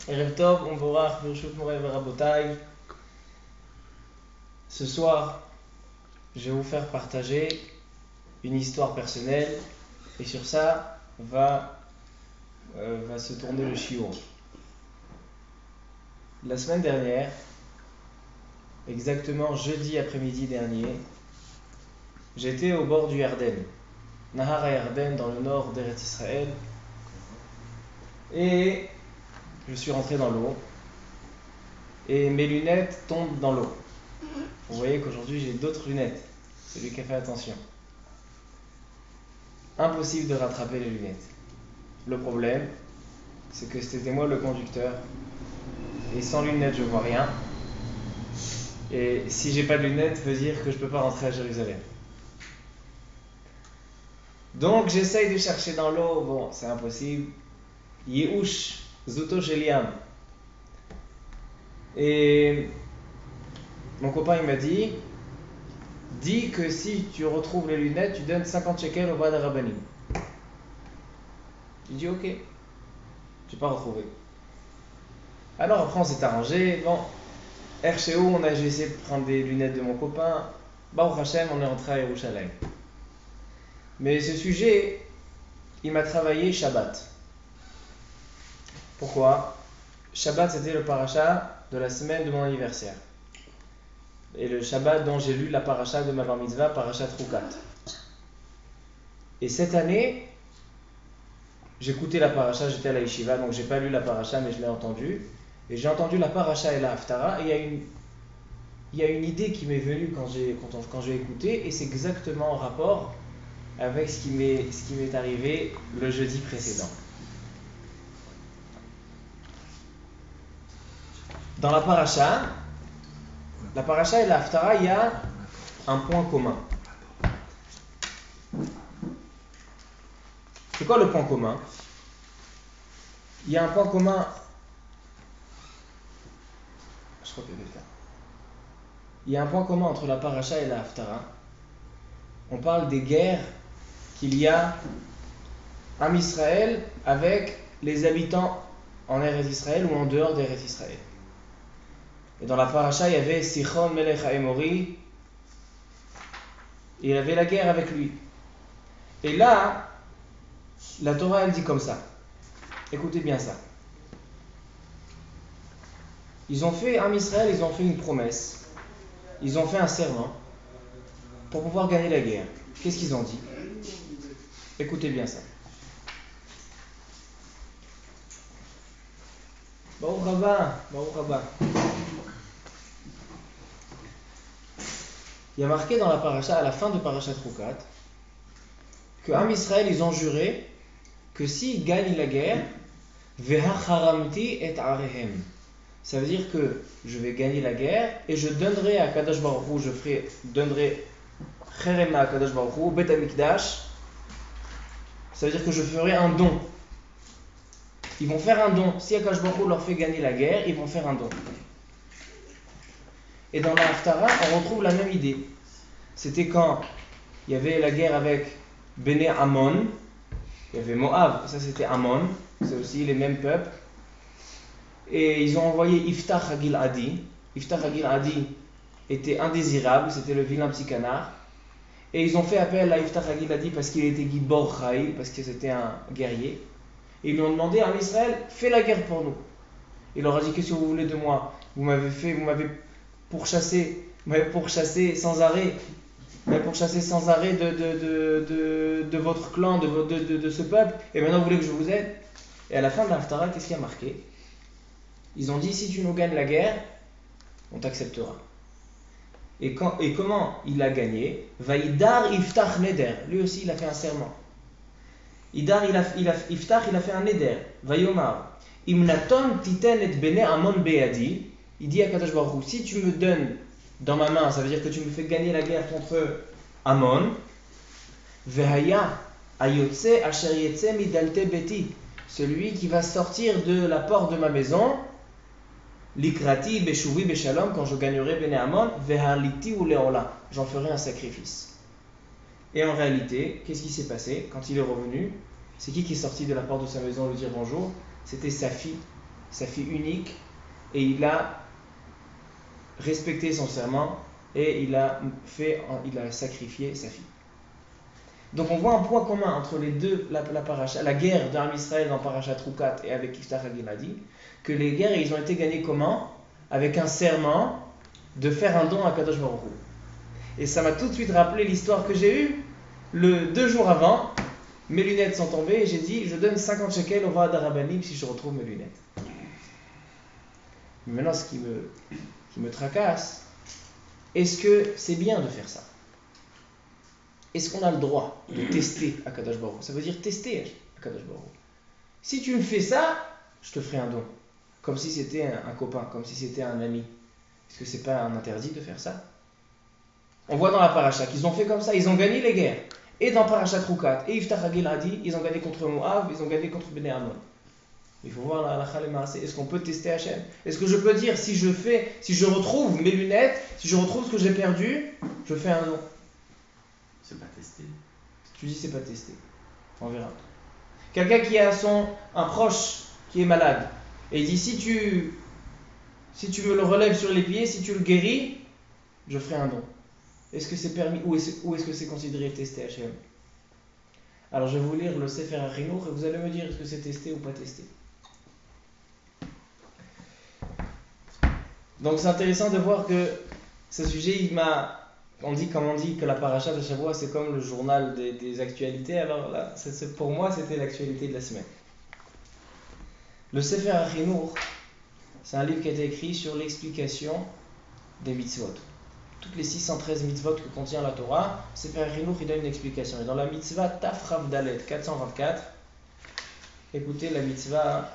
Erev Tov, Umborach, Birshut Morel Verabotai. Ce soir, je vais vous faire partager une histoire personnelle et sur ça va se tourner le shiur. La semaine dernière, exactement jeudi après-midi dernier, j'étais au bord du Yarden, Nahar Yarden dans le nord d'Eretz Israël, et je suis rentré dans l'eau et mes lunettes tombent dans l'eau. Vous voyez qu'aujourd'hui j'ai d'autres lunettes, celui qui a fait attention. Impossible de rattraper les lunettes. Le problème, c'est que c'était moi le conducteur et sans lunettes je vois rien. Et si j'ai pas de lunettes, ça veut dire que je peux pas rentrer à Jérusalem. Donc j'essaye de chercher dans l'eau, bon c'est impossible. Yehush, Zuto Sheliam. Et mon copain il m'a dit, dis que si tu retrouves les lunettes, tu donnes 50 shekels au Bad Rabbanim. J'ai dit ok, j'ai pas retrouvé. Alors après on s'est arrangé, bon, RCO, j'ai essayé de prendre des lunettes de mon copain. Baruch Hashem, on est rentré à Yerushalayim. Mais ce sujet, il m'a travaillé Shabbat. Pourquoi? Shabbat, c'était le paracha de la semaine de mon anniversaire. Et le Shabbat dont j'ai lu la paracha de ma bar mitzvah, paracha Troukat. Et cette année, j'écoutais la paracha, j'étais à la yeshiva, donc j'ai pas lu la paracha, mais je l'ai entendue. Et j'ai entendu la paracha et la haftara, et il y a une idée qui m'est venue quand j'ai écouté, et c'est exactement en rapport avec ce qui m'est arrivé le jeudi précédent. Dans la paracha et la haftara, il y a un point commun. C'est quoi le point commun? Il y a un point commun. Je crois qu'il y a quelqu'un. Il y a un point commun entre la paracha et la haftara. On parle des guerres qu'il y a en Israël avec les habitants en Eretz Israël ou en dehors d'Eretz Israël. Et dans la paracha, il y avait Sichon Melech HaEmori. Il avait la guerre avec lui. Et là, la Torah, elle dit comme ça. Écoutez bien ça. En Israël, ils ont fait une promesse. Ils ont fait un serment pour pouvoir gagner la guerre. Qu'est-ce qu'ils ont dit? Écoutez bien ça. Baruch Haba, Baruch Haba. Il y a marqué dans la paracha, à la fin de paracha Troukat, que en Israël, ils ont juré que s'ils gagnent la guerre, Vehacharamti et arehem. Ça veut dire que je vais gagner la guerre et je donnerai à Kadosh Baruch Hu, donnerai Cherema à Kadosh Baruch Hu, Bet Amikdash. Ça veut dire que je ferai un don. Ils vont faire un don. Si Kadosh Baruch Hu leur fait gagner la guerre, ils vont faire un don. Et dans la Haftara, on retrouve la même idée. C'était quand il y avait la guerre avec Béné Ammon, il y avait Moab, ça c'était Ammon, c'est aussi les mêmes peuples. Et ils ont envoyé Iftach Hagil-Adi. Iftach Hagil-Adi était indésirable, c'était le vilain petit canard. Et ils ont fait appel à Iftach Hagil-Adi parce qu'il était Gibor Chaïl, parce que c'était un guerrier. Et ils lui ont demandé à Israël, fais la guerre pour nous. Il leur a dit, qu'est-ce que vous voulez de moi? Vous m'avez pourchassé sans arrêt. Vous m'avez pourchassé sans arrêt de votre clan, de ce peuple. Et maintenant vous voulez que je vous aide? Et à la fin de l'Haftara, qu'est-ce qui a marqué? Ils ont dit, si tu nous gagnes la guerre, on t'acceptera. Et comment il a gagné? Vaïdar Iftach Neder. Lui aussi, il a fait un serment. Iftach, il a fait un Neder. Vayomar. Imnaton titen et bene amon beadi. Il dit à Kadosh Baruch Hu, si tu me donnes dans ma main, ça veut dire que tu me fais gagner la guerre contre Ammon. Vehaya ayotse asher yetse midalte beti. Celui qui va sortir de la porte de ma maison. Likrati beshuvi beshalom, quand je gagnerai Bene Ammon, vehaliti ou leola, j'en ferai un sacrifice. Et en réalité, qu'est-ce qui s'est passé quand il est revenu? C'est qui est sorti de la porte de sa maison lui dire bonjour? C'était sa fille sa fille unique, et il a respecté son serment, et il a sacrifié sa fille. Donc on voit un point commun entre les deux, la guerre d'Am Israël dans Parashat Rukat et avec Yiftach HaGiladi, que les guerres ils ont été gagnées comment? Avec un serment de faire un don à Kadosh Baruch Hu. Et ça m'a tout de suite rappelé l'histoire que j'ai eue 2 jours avant. Mes lunettes sont tombées et j'ai dit je donne 50 shekels au Vaad HaRabbanim si je retrouve mes lunettes. Mais maintenant ce qui me tracasse, est-ce que c'est bien de faire ça? Est-ce qu'on a le droit de tester Akadosh Baruch Hu? Ça veut dire tester Akadosh Baruch Hu. Si tu me fais ça, je te ferai un don. Comme si c'était un copain, comme si c'était un ami. Est-ce que c'est pas un interdit de faire ça? On voit dans la paracha qu'ils ont fait comme ça, ils ont gagné les guerres. Et dans Parashat Rukat, et Yiftach HaGiladi, ils ont gagné contre Moab, ils ont gagné contre Bnei Ammon. Il faut voir la halakha le maaseh. Est-ce qu'on peut tester Hachem? Est-ce que je peux dire, si je retrouve mes lunettes, si je retrouve ce que j'ai perdu, je fais un don? C'est pas testé. Tu dis c'est pas testé. On verra. Quelqu'un qui a un proche qui est malade, et il dit si tu me le relèves sur les pieds, si tu le guéris, je ferai un don. Est-ce que c'est permis ou est-ce que c'est considéré testé Hachem? Alors je vais vous lire le Sefer HaChinuch et vous allez me dire est-ce que c'est testé ou pas testé. Donc c'est intéressant de voir que ce sujet, on dit que la paracha de Shavua c'est comme le journal des actualités. Alors là, pour moi c'était l'actualité de la semaine. Le Sefer HaChinuch, c'est un livre qui a été écrit sur l'explication des mitzvot. Toutes les 613 mitzvot que contient la Torah, Sefer HaChinuch il donne une explication. Et dans la mitzvah Taf Rav Dalet 424, écoutez la mitzvah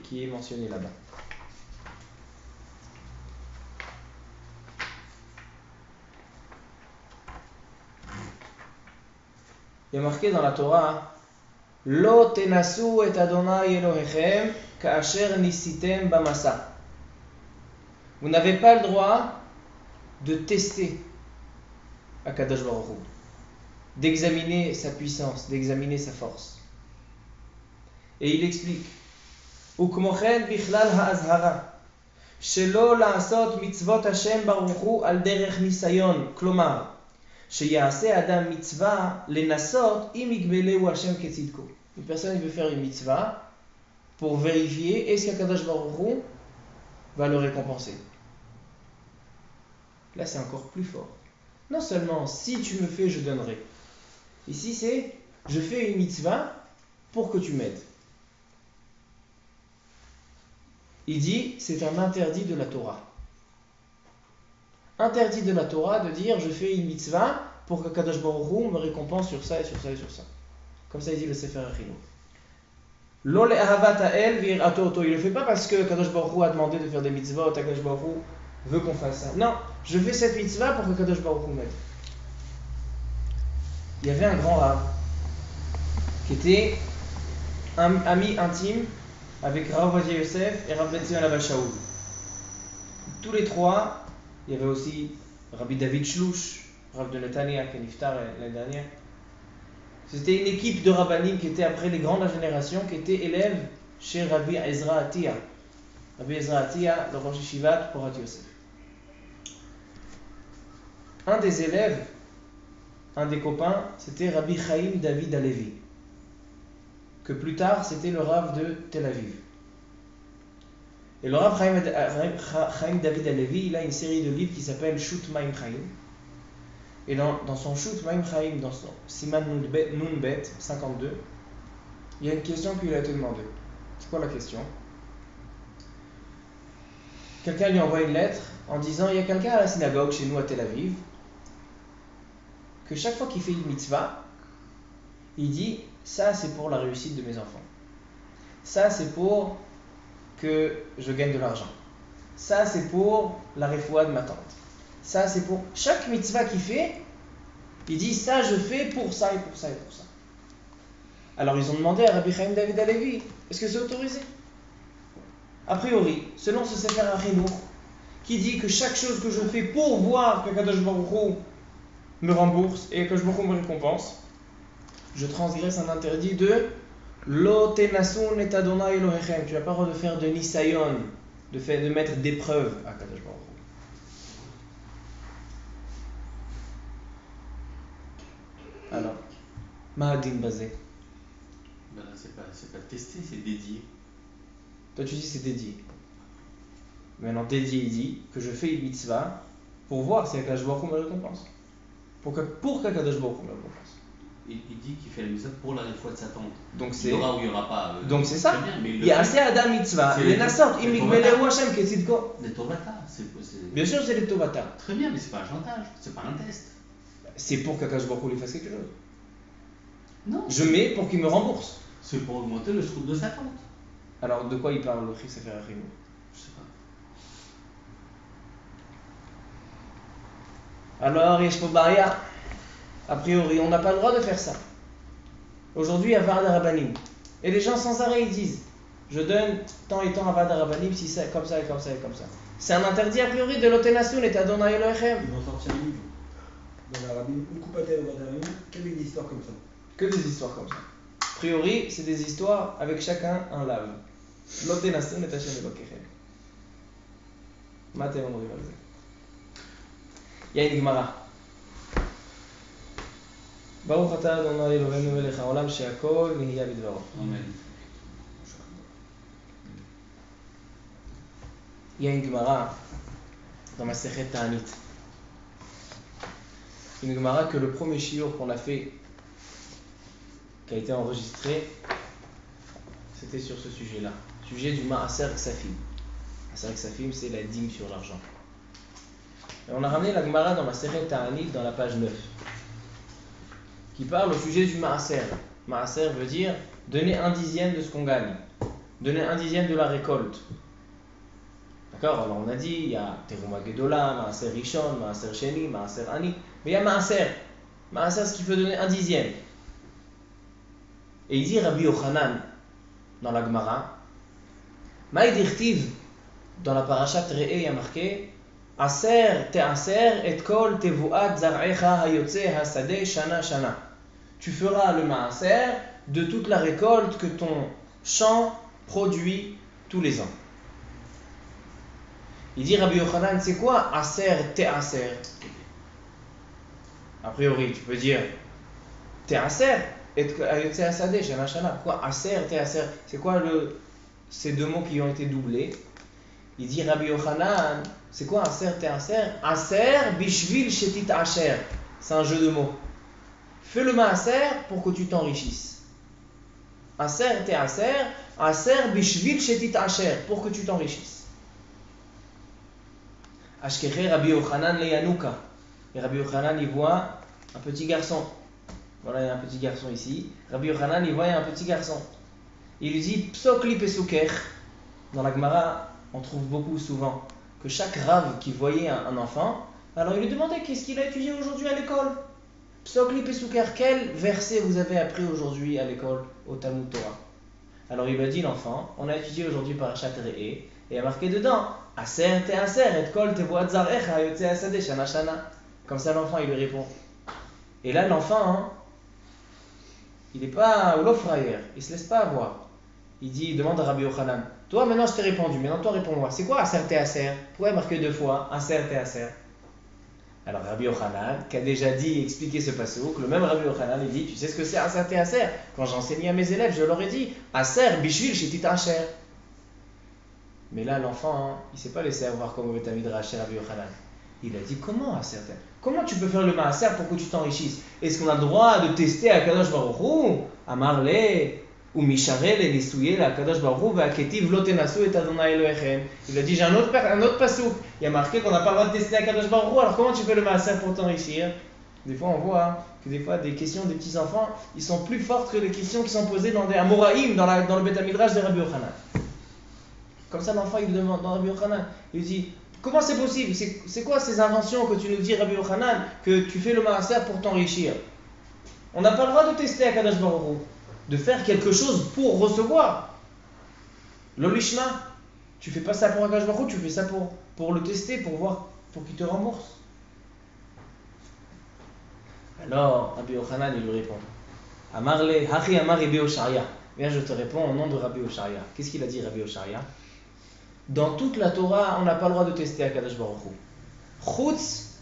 qui est mentionnée là-bas. Il y a marqué dans la Torah Lo tenasu et Adonai Elohechem ka'asher nisitem bamasa. Vous n'avez pas le droit de tester Akadosh Baruch Hu, d'examiner sa puissance, d'examiner sa force. Et il explique Ukmochen bichlal ha'azhara shelo la'asot mitzvot Hashem Baruch Hu al derech nisayon, klomar שיעשה אדם מצווה לנסות אם יגמלהו השם כצדקו. Une personne veut faire une mitzvah pour vérifier est-ce qu'Akadosh Baruch Hu va le récompenser. Là c'est encore plus fort. Non seulement si tu me fais je donnerai. Ici c'est je fais une mitzvah pour que tu m'aides. Il dit c'est un interdit de la Torah. Interdit de la Torah de dire je fais une mitzvah pour que Kadosh Baruch Hu me récompense sur ça et sur ça et sur ça. Comme ça il dit le Sefer HaChinuch. Lo le'ahavat ha'el v'yirato oto. Il ne le fait pas parce que Kadosh Baruch Hu a demandé de faire des mitzvahs, Kadosh Baruch Hu veut qu'on fasse ça. Non, je fais cette mitzvah pour que Kadosh Baruch Hu m'aide. Il y avait un grand Rav qui était un ami intime avec Rav Ovadia Yosef et Rav Ben Zion Abba Shaul. Tous les trois. Il y avait aussi Rabbi David Shlouch, Rav de Netanya, qui est niftar l'année dernière. C'était une équipe de rabbanim qui était après les grandes générations, qui étaient élèves chez Rabbi Ezra Atiya. Rabbi Ezra Atiya, le Rosh Yeshivat Porat Yosef. Un des élèves, un des copains, c'était Rabbi Chaim David Alevi, que plus tard c'était le Rav de Tel Aviv. Et le Rav Chaim David Alevi, il a une série de livres qui s'appelle Shut Maim Chaim. Et dans son Shut Maim Chaim, dans son Siman Nunbet 52, il y a une question qui lui a été demandée. C'est quoi la question? Quelqu'un lui envoie une lettre en disant il y a quelqu'un à la synagogue chez nous à Tel Aviv, que chaque fois qu'il fait une mitzvah, il dit ça c'est pour la réussite de mes enfants. Ça c'est pour que je gagne de l'argent. Ça c'est pour la refoua de ma tante. Ça c'est pour chaque mitzvah qu'il fait, il dit ça je fais pour ça et pour ça et pour ça. Alors ils ont demandé à Rabbi Chaim David Alevi, est-ce que c'est autorisé? A priori, selon ce Sefer HaChinuch, qui dit que chaque chose que je fais pour voir que Kadosh Baruch Hu me rembourse et que Kadosh Baruch Hu me récompense, je transgresse un interdit de Lo tenasun et Adonai Elohechem. Tu n'as pas le droit de faire de nisayon, de mettre d'épreuve à Kadosh Baruch Hu. Alors, Mahadin Bazé. Ben là, c'est pas testé, c'est dédié. Toi tu dis c'est dédié. Maintenant dédié il dit que je fais une mitzvah pour voir si Akadosh Baruch Hu me récompense. Pour qu'Akadosh Baruch Hu me récompense. Il dit qu'il fait la mitzvah pour la foi de sa tante. Donc Il y aura ou il n'y aura pas. Donc c'est ça. Très bien, mais Il y a assez Adam mitzvah. C'est Les Nassot, les imik Tovata. melehu Hashem ketzidko. Les Tovata, Bien sûr c'est les Tovata. très bien, mais c'est pas un chantage, c'est pas un test. C'est pour qu'Akadosh Baruch Hu lui fasse quelque chose. Non. Je mets pour qu'il me rembourse. C'est pour augmenter le scout de sa tante. Alors de quoi il parle le Chris Sefer Achim? Je sais pas. Alors Yesh po Baria. A priori on n'a pas le droit de faire ça. Aujourd'hui à Varda Rabbanim. Et les gens sans arrêt ils disent je donne tant et tant à Varda Rabbanim si c'est comme ça et comme ça et comme ça. C'est un interdit a priori de l'Otenasun et Adonai Elohechem. Ils vont sortir un livre dans la rabbine, une coupe à terre dans la rabbine, quelle est l'histoire comme ça? Que des histoires comme ça. A priori c'est des histoires avec chacun un lave. L'Otenasun et Hashem Elokechem. Maté on rival. Il y a une Gemara. ברוך אתה אדוני אלוהינו מלך העולם שהכל נהיה בדברו. Amen. Il y a une Gemara dans ma Masechet Ta'anit. Une Gemara que le premier shiur qu'on a fait, qui a été enregistré, c'était sur ce sujet-là. Sujet du Ma'aser Ksafim. Ma'aser Ksafim, c'est la dîme sur l'argent. Et on a ramené la Gemara dans ma Masechet Ta'anit dans la page 9. Qui parle au sujet du Ma'aser. Ma'aser veut dire donner un dixième de ce qu'on gagne, donner un dixième de la récolte. D'accord? Alors on a dit, il y a Teruma Gedola, Ma'aser Rishon, Ma'aser Sheni, Ma'aser Ani, mais il y a Ma'aser. Ma'aser, ce qui peut donner un dixième. Et il dit Rabbi Yochanan dans la Gemara, Maïdirtiv, dans la parashat Re'e, il y a marqué Aser te'aser et kol tevuat zar'echa hayotze hasadeh shana shana. Tu feras le maaser de toute la récolte que ton champ produit tous les ans. Il dit Rabbi Yochanan, c'est quoi aser te'aser? A priori, tu peux dire te'aser et hayotze hasadeh shana shana. Pourquoi aser te'aser? C'est quoi ces deux mots qui ont été doublés? Il dit Rabbi Yochanan, c'est quoi aser te'aser? Aser bishvil shetit asher. C'est un jeu de mots. Fais le maaser pour que tu t'enrichisses. Aser te'aser, aser bishvil shetit asher, pour que tu t'enrichisses. Ashkeche Rabbi Yochanan le Yanouka. Et Rabbi Yochanan, il voit un petit garçon. Voilà, il y a un petit garçon ici. Rabbi Yochanan, il voit un petit garçon. Il lui dit Psokli pesukech. Dans la Gemara, on trouve beaucoup souvent que chaque rave qui voyait un enfant, alors il lui demandait qu'est-ce qu'il a étudié aujourd'hui à l'école. Psokli pesukech, quel verset vous avez appris aujourd'hui à l'école au Talmud Torah? Alors il lui a dit l'enfant, on a étudié aujourd'hui Parashat Re'e, et il y a marqué dedans Aser te aser et kol tevuat zarecha yotze hasadeh shana shana. Comme ça l'enfant il lui répond. Et là l'enfant, il n'est pas frère, il se laisse pas avoir. Il demande à Rabbi Yochanan, toi maintenant je t'ai répondu, maintenant toi réponds-moi, c'est quoi aser te aser? Pourquoi il marqué deux fois aser te aser? Alors Rabbi Yochanan, qui a déjà dit, expliqué ce passouk, le même Rabbi Yochanan, il dit, tu sais ce que c'est aser te aser? Quand j'enseignais à mes élèves, je leur ai dit, aser bishvil shetit asher. Mais là l'enfant, il ne s'est pas laissé avoir comme au Beth Midrash Rabbi Yochanan. Il a dit, comment aser? Comment tu peux faire le maaser pour que tu t'enrichisses? Est-ce qu'on a le droit de tester à Kadosh Baruch Hu, à Marley? Ou Misharel et Nisouye, la Kadosh Baruch Hu, Vaketiv Lotenasu et Adonai Elohechem. Il a dit j'ai un autre passouk. Il y a marqué qu'on n'a pas le droit de tester à Kadosh Baruch Hu, alors comment tu fais le maaser pour t'enrichir? Des fois on voit que des fois des questions des petits enfants, ils sont plus fortes que les questions qui sont posées dans des Amoraïm, dans le Beth Midrash de Rabbi Yochanan. Comme ça l'enfant il demande dans Rabbi Yochanan, il dit comment c'est possible? C'est quoi ces inventions que tu nous dis Rabbi Yochanan, que tu fais le maaser pour t'enrichir? On n'a pas le droit de tester à Kadosh Baruch Hu, de faire quelque chose pour recevoir. L'olishma, tu fais pas ça pour Akadosh Baruch Hu, tu fais ça pour le tester, pour voir, pour qu'il te rembourse. Alors, Rabbi Yochanan, il lui répond Amarle, Hachi Amar Rabbi Oshaya. Bien, je te réponds au nom de Rabbi Ocharia. Qu'est-ce qu'il a dit, Rabbi Ocharia? Dans toute la Torah, on n'a pas le droit de tester Akadosh Baruch Hu. Chutz,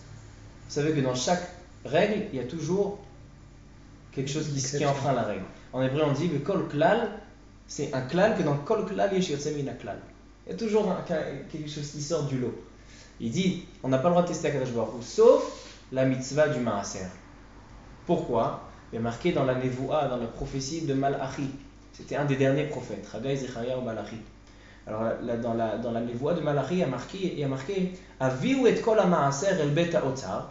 vous savez que dans chaque règle, il y a toujours quelque chose qui enfreint la règle. En hébreu, on dit que kol klal, c'est un klal, que dans kol klal, yesh yotzei min klal. Il y a toujours quelque chose qui sort du lot. Il dit, on n'a pas le droit de tester Akadosh Baruch Hu, sauf la mitzvah du maaser. Pourquoi? Il y a marqué dans la Nevoa, dans la prophétie de Malachi. C'était un des derniers prophètes, Haggai, Zecharia ou Malachi. Alors là, dans la Nevoa de Malachi, il y a marqué Aviu et kol ha-maaser el bet ha-otzar.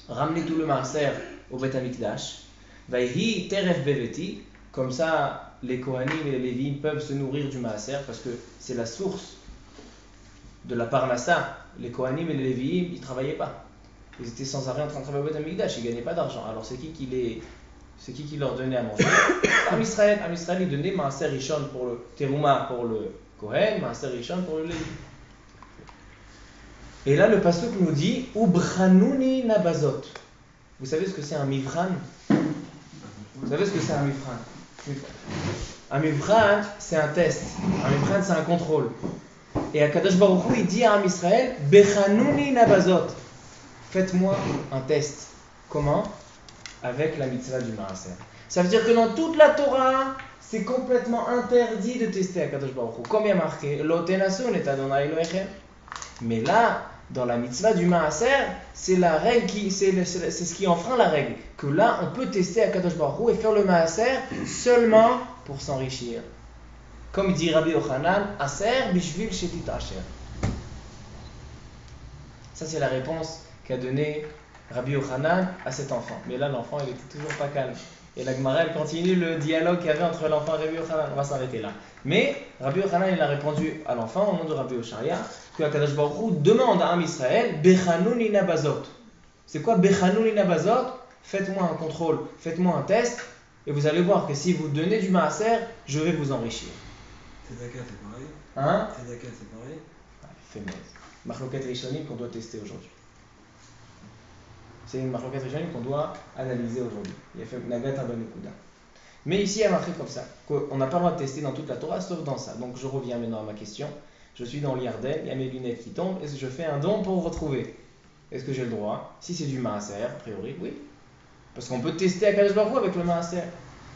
Ramenez tout le maaser au Bet HaMikdash. Vayhi teref beveti. Comme ça, les Kohanim et les Lévi'im peuvent se nourrir du maaser parce que c'est la source de la parnassa. Les Kohanim et les Lévi'im, ils ne travaillaient pas. Ils étaient sans arrêt en train de travailler au Bet HaMikdash, ils ne gagnaient pas d'argent. Alors c'est qui leur donnait à manger? Am Israël, il donnait maaser rishon pour le terouma pour le Kohen, maaser rishon pour le Lévi. Et là, le pasuk nous dit Ubranuni nabazot. Vous savez ce que c'est un mivran? Vous savez ce que c'est un mivran? Un mivran, c'est un test. Un mivran, c'est un contrôle. Et Akadosh Baruch Hu, il dit à Am Israël Bechanuni nabazot. Faites-moi un test. Comment? Avec la mitzvah du maaser. Ça veut dire que dans toute la Torah, c'est complètement interdit de tester Akadosh Baruch Hu. Comme il y a marqué Lo tenasun et Adonai Elohechem. Mais là, dans la mitzvah du maaser, c'est la règle c'est ce qui enfreint la règle. Que là, on peut tester Akadosh Baruch Hu et faire le maaser seulement pour s'enrichir. Comme dit Rabbi Yochanan, Aser bishvil shetit asher. Ça, c'est la réponse qu'a donnée Rabbi Yochanan à cet enfant. Mais là, l'enfant, il était toujours pas calme. Et la Gemara, elle continue le dialogue qu'il y avait entre l'enfant et Rabbi Yochanan. On va s'arrêter là. Mais Rabbi Yochanan, il a répondu à l'enfant au nom de Rabbi Ocharia que Akadosh Baruch Hu demande à Am Israël Bechanuni nabazot. C'est quoi Bechanuni nabazot? Faites-moi un contrôle, faites-moi un test, et vous allez voir que si vous donnez du maaser, je vais vous enrichir. Tzedaka, c'est pareil. Hein? Tzedaka, c'est pareil. Fémèse. Machloket Rishonim qu'on doit tester aujourd'hui. C'est une Machloket Rishonim qu'on doit analyser aujourd'hui. Il y a fait Nagat Abanekuda. Mais ici, il y a marqué comme ça, qu'on n'a pas le droit de tester dans toute la Torah, sauf dans ça. Donc je reviens maintenant à ma question. Je suis dans l'Yarden, il y a mes lunettes qui tombent, est-ce que je fais un don pour vous retrouver? Est-ce que j'ai le droit? Si c'est du maaser, a priori, oui. Parce qu'on peut tester à Kadosh Baruch Hu avec le maaser.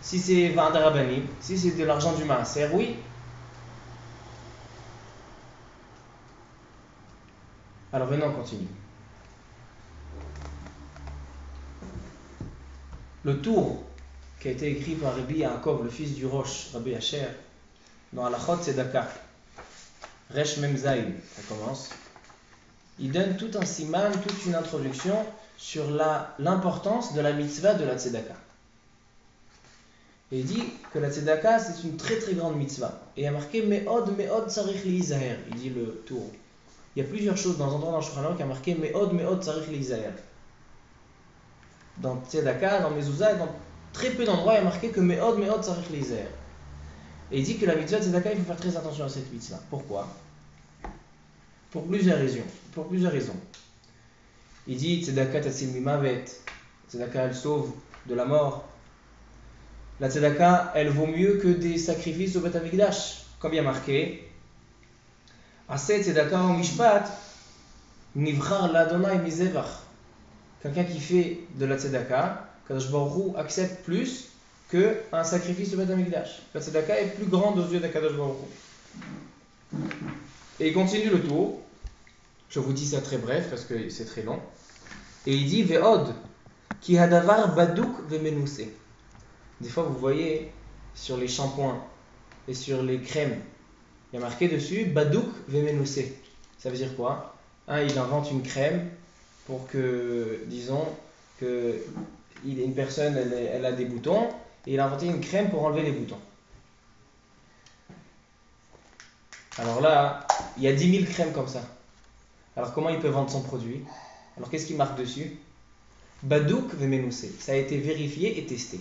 Si c'est Vandarabani, si c'est de l'argent du maaser, oui. Alors venons, on continue. Le tour qui a été écrit par Rabbi Yaakov, le fils du Rosh, Rabbi Asher, dans Halachot Tzedaka, Resh Mem Zayin, ça commence. Il donne tout un siman, toute une introduction sur l'importance de la mitzvah de la tzedaka. Et il dit que la tzedaka, c'est une très très grande mitzvah. Et il y a marqué Me'od tzarich li'izaher, il dit le tour. Il y a plusieurs choses dans un endroit dans le Shulchan Aruch qui a marqué Me'od tzarich li'izaher. Dans tzedaka, dans Mezuzah, dans très peu d'endroits, il y a marqué que Me'od tzarich li'izaher. Et il dit que la mitzvah de tzedaka, il faut faire très attention à cette mitzvah. Pourquoi? Pour plusieurs raisons. Il dit tzedaka tatzil mimavet. Tzedaka, elle sauve de la mort. La tzedaka, elle vaut mieux que des sacrifices au Bet HaMikdash. Comme il y a marqué Aseh tzedaka o mishpat nivchar l'Adonai mizevach. Quelqu'un qui fait de la tzedaka, Kadosh Baruch Hu accepte plus qu'un sacrifice au Bet HaMikdash. La tzedaka est plus grande aux yeux d'Akadosh Baruch Hu. Et il continue le tour. Je vous dis ça très bref parce que c'est très long. Et il dit Ve'od ki hadavar badouk ve'menuse. Des fois vous voyez sur les shampoings et sur les crèmes, il y a marqué dessus badouk ve'menuse. Ça veut dire quoi? Il invente une crème pour que, disons, une personne elle a des boutons et il a inventé une crème pour enlever les boutons. Alors là, il y a 10 000 crèmes comme ça. Alors comment il peut vendre son produit? Alors qu'est-ce qu'il marque dessus? Badouk ve'menuse. Ça a été vérifié et testé.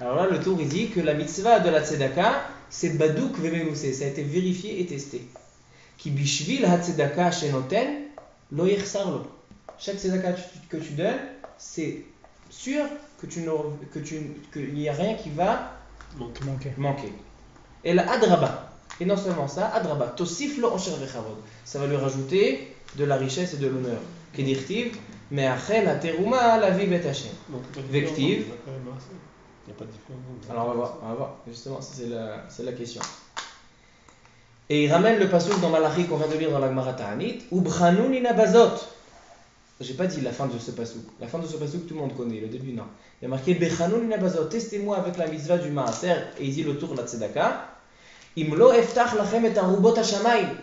Alors là, le tour il dit que la mitzvah de la tzedaka, c'est badouk ve'menuse. Ça a été vérifié et testé. Ki bishvil ha-tzedaka shenoten lo yichsar lo. Chaque tzedaka que tu donnes, c'est sûr qu'il n'y a rien qui va manqué. Et la adraba. Et non seulement ça, adraba, tosif lo osher vechavod. Ça va lui rajouter de la richesse et de l'honneur. Kedirtiv, mais achel la terouma la vie bet Hashem. Vective. Il n'y a pas de différence. Alors on va voir. Justement, c'est la question. Et il ramène le passouk dans Malachi qu'on vient de lire dans la Gemara Ta'anit, Ubchanu nina bazot. J'ai pas dit la fin de ce passouk. La fin de ce passouk, tout le monde connaît, le début non. Il y a marqué Bechanu nina bazot. Testez-moi avec la mitzvah du maaser, et il dit le tour de la tzedaka. Imlo eftach lachem et arubot hashamayim.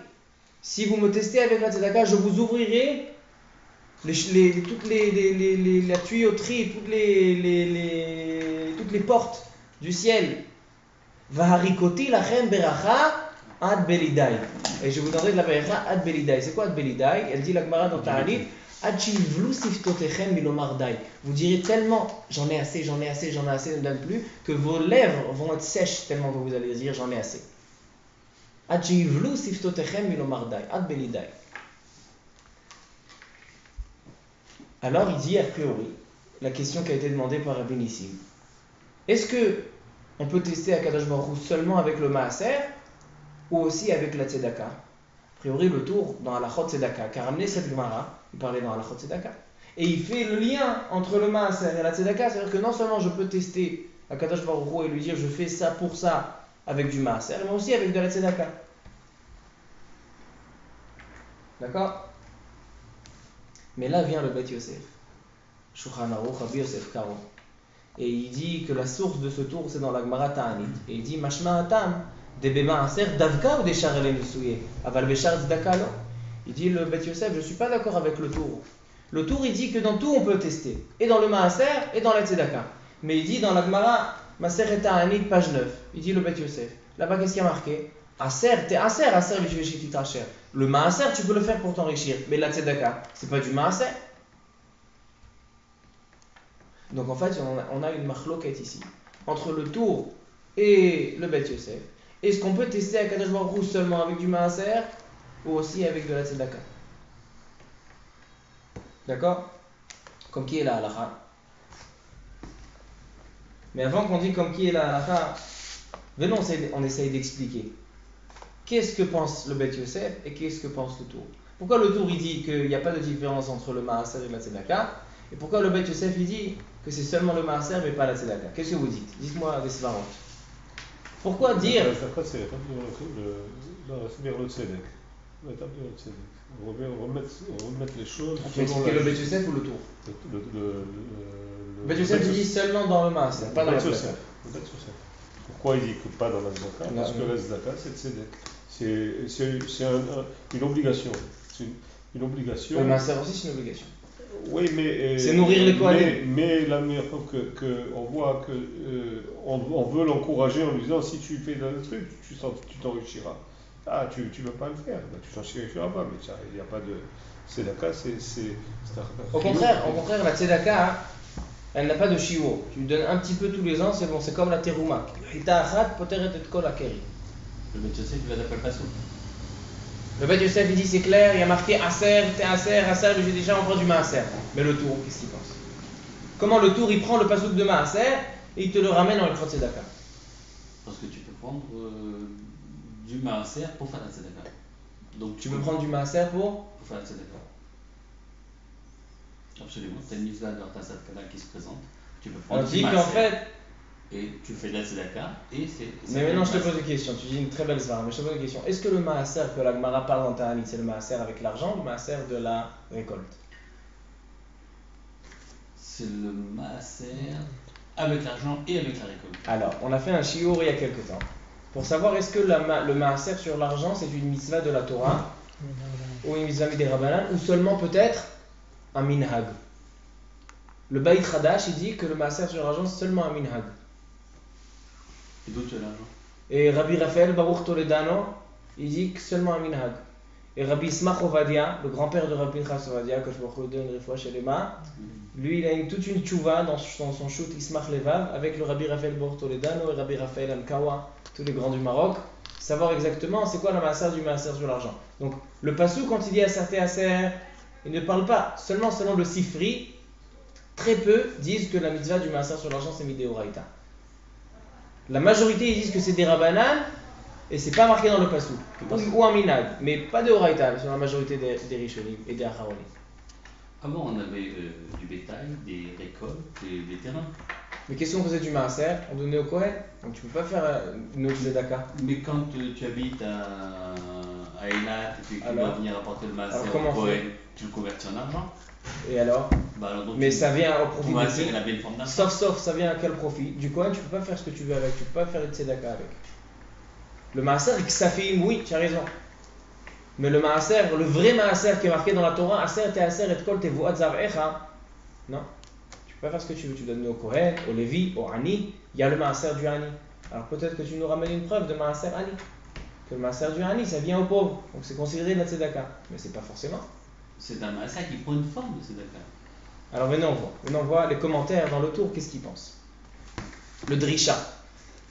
Si vous me testez avec la tzedaka, je vous ouvrirai toutes la tuyauterie, toutes les portes du ciel. Vaharikoti lachem beracha ad belidai. Et je vous donnerai de la beracha ad belidai. C'est quoi ad belidai? Elle dit la Gemara dans Ta'anit, ad shivlu siftotechem milomar dai. Vous direz tellement j'en ai assez, ne me donne plus, que vos lèvres vont être sèches tellement que vous allez dire j'en ai assez. Ad shivlu siftotechem milomar dai, ad belidai. Alors il dit a priori la question qui a été demandée par Rabbi Nissim. Est-ce que on peut tester Akadosh Baruch Hu seulement avec le maaser ou aussi avec la tzedaka? A priori le tour dans Halachot Tzedaka, car amené cette Gemara, il parlait dans Halachot Tzedaka. Et il fait le lien entre le maaser et la tzedaka, c'est-à-dire que non seulement je peux tester Akadosh Baruch Hu et lui dire je fais ça pour ça avec du maaser, mais aussi avec de la tzedaka. D'accord? Mais là vient le Bet Yosef, Shulchan Aruch, Rabbi Yosef Karo. Et il dit que la source de ce tour c'est dans la Gemara Ta'anit. Et il dit Mashma Atam, des bemaaser davka ou des charele nisouye, aval bechar tzedaka lo. Il dit le Bet Yosef, je ne suis pas d'accord avec le tour. Le tour il dit que dans tout on peut tester, et dans le maaser et dans la tzedaka. Mais il dit dans la Gemara Maseret Ta'anit, page 9, il dit le Bet Yosef. Là-bas qu'est-ce qu'il y a marqué? Aser, t'es aser, vishveshit asher. Le maaser, tu peux le faire pour t'enrichir, mais la tzedaka, c'est pas du maaser. Donc en fait, on a une machloket ici entre le tour et le Bet Yosef. Est-ce qu'on peut tester Akadosh Baruch Hu seulement avec du maaser ou aussi avec de la tzedaka? D'accord? Comme qui est la halakha. Mais avant qu'on dise comme qui est la halakha, venons, on essaye d'expliquer. Qu'est-ce que pense le Bet Yosef et qu'est-ce que pense le tour? Pourquoi le tour il dit qu'il n'y a pas de différence entre le maaser et la tzedaka? Et pourquoi le Bet Yosef il dit que c'est seulement le maaser mais pas la tzedaka? Qu'est-ce que vous dites? Dites-moi des svarot. Pourquoi dire? La tzedaka, c'est vers le tzedek. Rétablir le tzedek. Remettre les choses. Tu veux expliquer le Bet Yosef ou le tour? Le Bet Yosef il dit seulement dans le maaser, pas dans la tzedaka. Pourquoi il dit que pas dans la tzedaka? Parce que la tzedaka c'est tzedek. C'est une obligation. C'est une obligation. Le maaser aussi c'est une obligation. Oui, mais c'est nourrir les kohanim. Mais la meilleure fois on voit que on veut l'encourager en lui disant si tu fais le truc, tu t'enrichiras. Ah, tu ne veux pas le faire, ben, tu t'enrichiras pas. Mais il n'y a pas de tzedaka, c'est au contraire, la tzedaka, elle n'a pas de shiur. Tu lui donnes un petit peu tous les ans, c'est bon, c'est comme la terouma. Hita achat poteret et kol akeri. Le Bet Yosef, il l'appelle pas ça. Le Bet Yosef il dit c'est clair, il y a marqué aser, mais j'ai déjà emprunt du maaser. Mais le tour, qu'est-ce qu'il pense? Comment le tour il prend le pasouk de maaser et il te le ramène dans le Krot Tzedaka? Parce que tu peux prendre du maaser pour faire la tzedaka. Donc tu peux prendre du maaser pour faire la tzedaka. Absolument. Tu as une mitzvah dans ta tzedaka qui se présente. Tu peux prendre du maaser. On dit qu'en fait. Et tu fais de la tzedaka et c'est. Mais maintenant je te pose une question, tu dis une très belle svara, mais je te pose une question. Est-ce que le maaser que la Gemara parle dans Ta'anit, c'est le maaser avec l'argent ou le maaser de la récolte? C'est le maaser avec l'argent et avec la récolte. Alors, on a fait un shiur il y a quelque temps. Pour savoir est-ce que le maaser sur l'argent c'est une mitzvah de la Torah ou une mitzvah des Rabbanan ou seulement peut-être un minhag. Le Beit Hadash il dit que le maaser sur l'argent c'est seulement un minhag. Et d'où tu as l'argent? Et Rabbi Raphaël Baruch Toledano, il dit que seulement un minhag. Et Rabbi Ismach Ovadia, le grand-père de Rabbi Pinchas Ovadia, que je me redonne une fois chez les mains, lui il a toute une tchouva dans son shoot Ismach Levav avec le Rabbi Raphaël Baruch Toledano et Rabbi Raphaël Ankawa, tous les grands du Maroc, savoir exactement c'est quoi la maaser du maaser sur l'argent. Donc le passou quand il dit aser, il ne parle pas seulement selon le Sifri, très peu disent que la mitzvah du maaser sur l'argent c'est midéoraïta. La majorité ils disent que c'est des Rabbanan et c'est pas marqué dans le Passou. Ou un Minag, mais pas de Horaïta sur la majorité des Rishonim et des Acharonim. Avant, on avait du bétail, des récoltes, des terrains. Mais qu'est-ce qu'on faisait du Maaser? On donnait au Kohen. Donc tu peux pas faire une autre Zedaka. Mais quand tu habites à Eilat et puis que tu Alors dois venir apporter le Maaser Alors, comment au on Kohen, tu le convertis en argent. Et alors? Bah, alors, donc, Mais ça vient au profit ton de Maaser, qui? il a bien une forme d'argent. Sauf, ça vient à quel profit? Du Kohen, tu peux pas faire ce que tu veux avec. Tu peux pas faire une Tzedaka avec. Le Maaser, Ksafim, oui, tu as raison. Mais le Maaser, le vrai Maaser qui est marqué dans la Torah, Aser te Aser et Kol tevuat zarecha, non, tu peux pas faire ce que tu veux. Tu donnes au Kohen, au Lévi, au Ani. Il y a le Maaser du Ani. Alors peut-être que tu nous ramènes une preuve de Maaser Ani. Que le Maaser du Ani, ça vient aux pauvres. Donc c'est considéré de la Tzedaka. Mais c'est pas forcément. C'est un Maaser qui prend une forme de Tzedaka. Alors maintenant on voit les commentaires dans le tour, qu'est-ce qu'ils pensent. Le Drisha.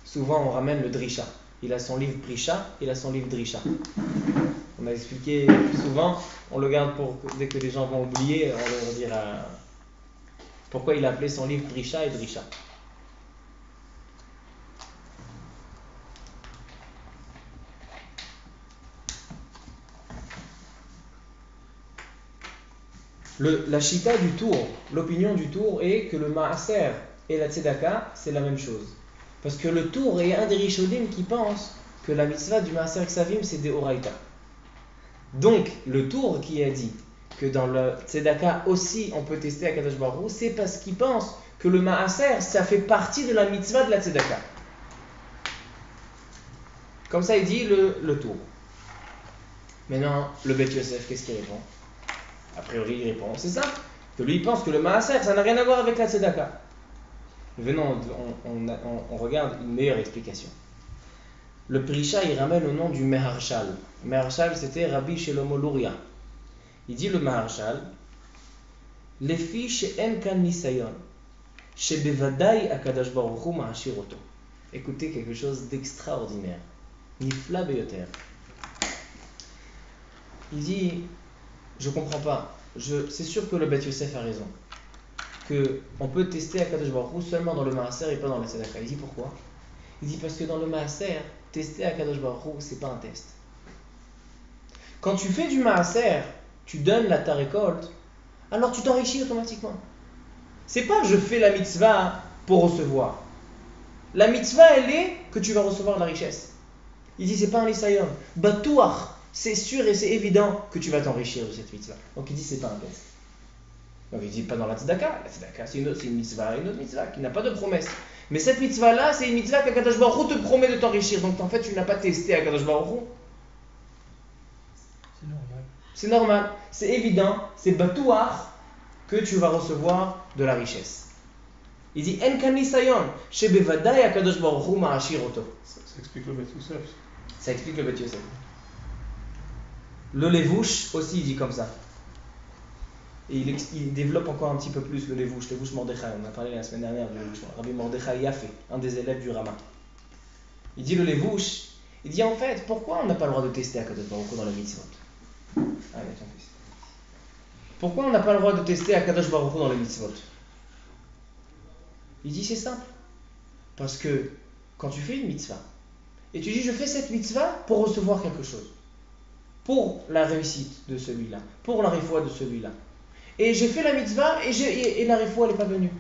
Souvent on ramène le Drisha. Il a son livre Prisha, il a son livre Drisha. On a expliqué souvent, on le garde pour dès que les gens vont oublier, on leur dira pourquoi il a appelé son livre Prisha et Drisha. La chita du tour, l'opinion du tour est que le maaser et la tzedaka, c'est la même chose. Parce que le tour est un des rishonim qui pense que la mitzvah du maaser ksavim, c'est des oraita. Donc, le tour qui a dit que dans le tzedaka aussi on peut tester à Kadosh Baruch Hu, c'est parce qu'il pense que le maaser, ça fait partie de la mitzvah de la tzedaka. Comme ça, il dit le tour. Maintenant, le Beth Yosef, qu'est-ce qu'il répond? A priori, il répond, c'est ça, que lui il pense que le maaser, ça n'a rien à voir avec la tzedaka. Venons, on regarde une meilleure explication. Le Prisha, il ramène au nom du Meharshal. Meharshal, c'était Rabbi Shelomo Luria. Il dit le Meharshal, les filles chez Enkan Nisayon, chez Bevadai Akadash Baruch Hu Ma'ashiroto. Écoutez quelque chose d'extraordinaire. Nifla Beyoter. Il dit, je comprends pas. C'est sûr que le Beth Yosef a raison. Qu'on peut tester Akadosh Baruch Hu seulement dans le Maaser et pas dans la Tzedaka. Il dit pourquoi? Il dit parce que dans le Maaser, tester Akadosh Baruch Hu, c'est pas un test. Quand tu fais du Maaser, tu donnes ta récolte, alors tu t'enrichis automatiquement. C'est pas je fais la mitzvah pour recevoir. La mitzvah, elle est que tu vas recevoir la richesse. Il dit c'est pas un lisayon. Batouach, c'est sûr et c'est évident que tu vas t'enrichir de cette mitzvah. Donc il dit c'est pas un test. Donc il dit pas dans la tzedaka. La tzedaka c'est une mitzvah, une autre mitzvah qui n'a pas de promesse. Mais cette mitzvah là, c'est une mitzvah qu'Akadosh Baruch Hu te promet de t'enrichir. Donc en fait tu n'as pas testé Akadosh Baruch Hu. C'est normal. C'est normal, c'est évident, c'est batouach que tu vas recevoir de la richesse. Il dit En kan nisayon, shebevadai Akadosh Baruch Hu ma'ashiroto. Ça explique le Beth Yosef. Ça explique le Beth Yosef. Le Levouche aussi, il dit comme ça. Et il développe encore un petit peu plus le Levouche Mordechai. On a parlé la semaine dernière du Levouche. Rabbi Mordechai Yafé, un des élèves du Rama. Il dit le Levouche, il dit en fait, pourquoi on n'a pas le droit de tester Akadosh Baruch Hu dans le mitzvot? Pourquoi on n'a pas le droit de tester Akadosh Baruch Hu dans le mitzvot? Il dit c'est simple. Parce que quand tu fais une mitzvah, et tu dis je fais cette mitzvah pour recevoir quelque chose, pour la réussite de celui-là, pour la réfoua de celui-là. Et j'ai fait la mitzvah et la réfoua elle n'est pas venue.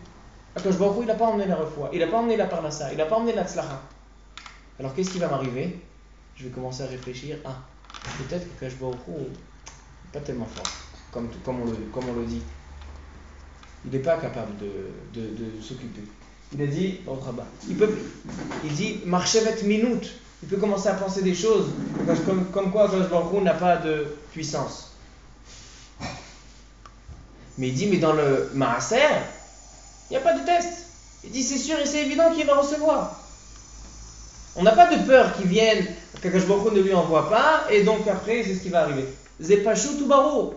Akadosh Baruch Hu il n'a pas emmené la réfoua, il n'a pas emmené la parnassa, il n'a pas emmené la tzlacha. Alors qu'est-ce qui va m'arriver? Je vais commencer à réfléchir, peut-être que Akadosh Baruch Hu n'est pas tellement fort, comme on le dit. Il n'est pas capable de s'occuper. Il a dit, il dit, marchevet minute. Il peut commencer à penser des choses comme quoi Akadosh Baruch Hu n'a pas de puissance. Mais il dit, mais dans le maaser, il n'y a pas de test. Il dit, c'est sûr et c'est évident qu'il va recevoir. On n'a pas de peur qu'il vienne, qu'Akadosh Baruch Hu ne lui envoie pas, et donc après, c'est ce qui va arriver. Zepashut ou barou.